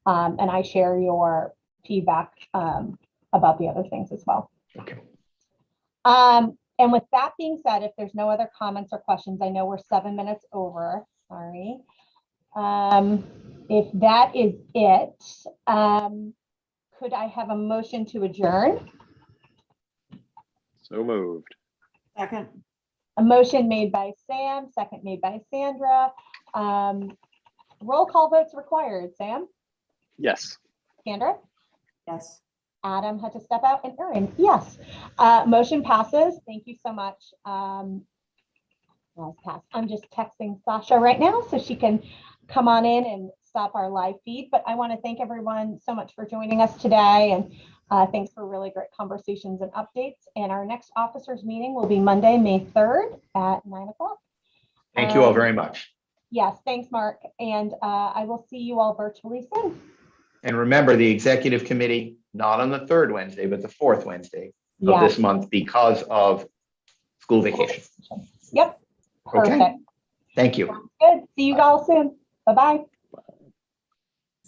And I share your feedback about the other things as well. Okay. And with that being said, if there's no other comments or questions, I know we're 7 minutes over, sorry. If that is it, could I have a motion to adjourn? So moved. Second. A motion made by Sam, second made by Sandra. Roll call votes required. Sam? Yes. Sandra? Yes. Adam had to step out, and Erin, yes. Motion passes. Thank you so much. I'm just texting Sasha right now so she can come on in and stop our live feed. But I want to thank everyone so much for joining us today, and thanks for really great conversations and updates. And our next officers meeting will be Monday, May 3rd at 9 o'clock. Thank you all very much. Yes, thanks, Mark. And I will see you all virtually soon. And remember, the executive committee, not on the third Wednesday, but the fourth Wednesday of this month because of school vacation. Yep. Perfect. Okay. Thank you. Good. See you all soon. Bye-bye.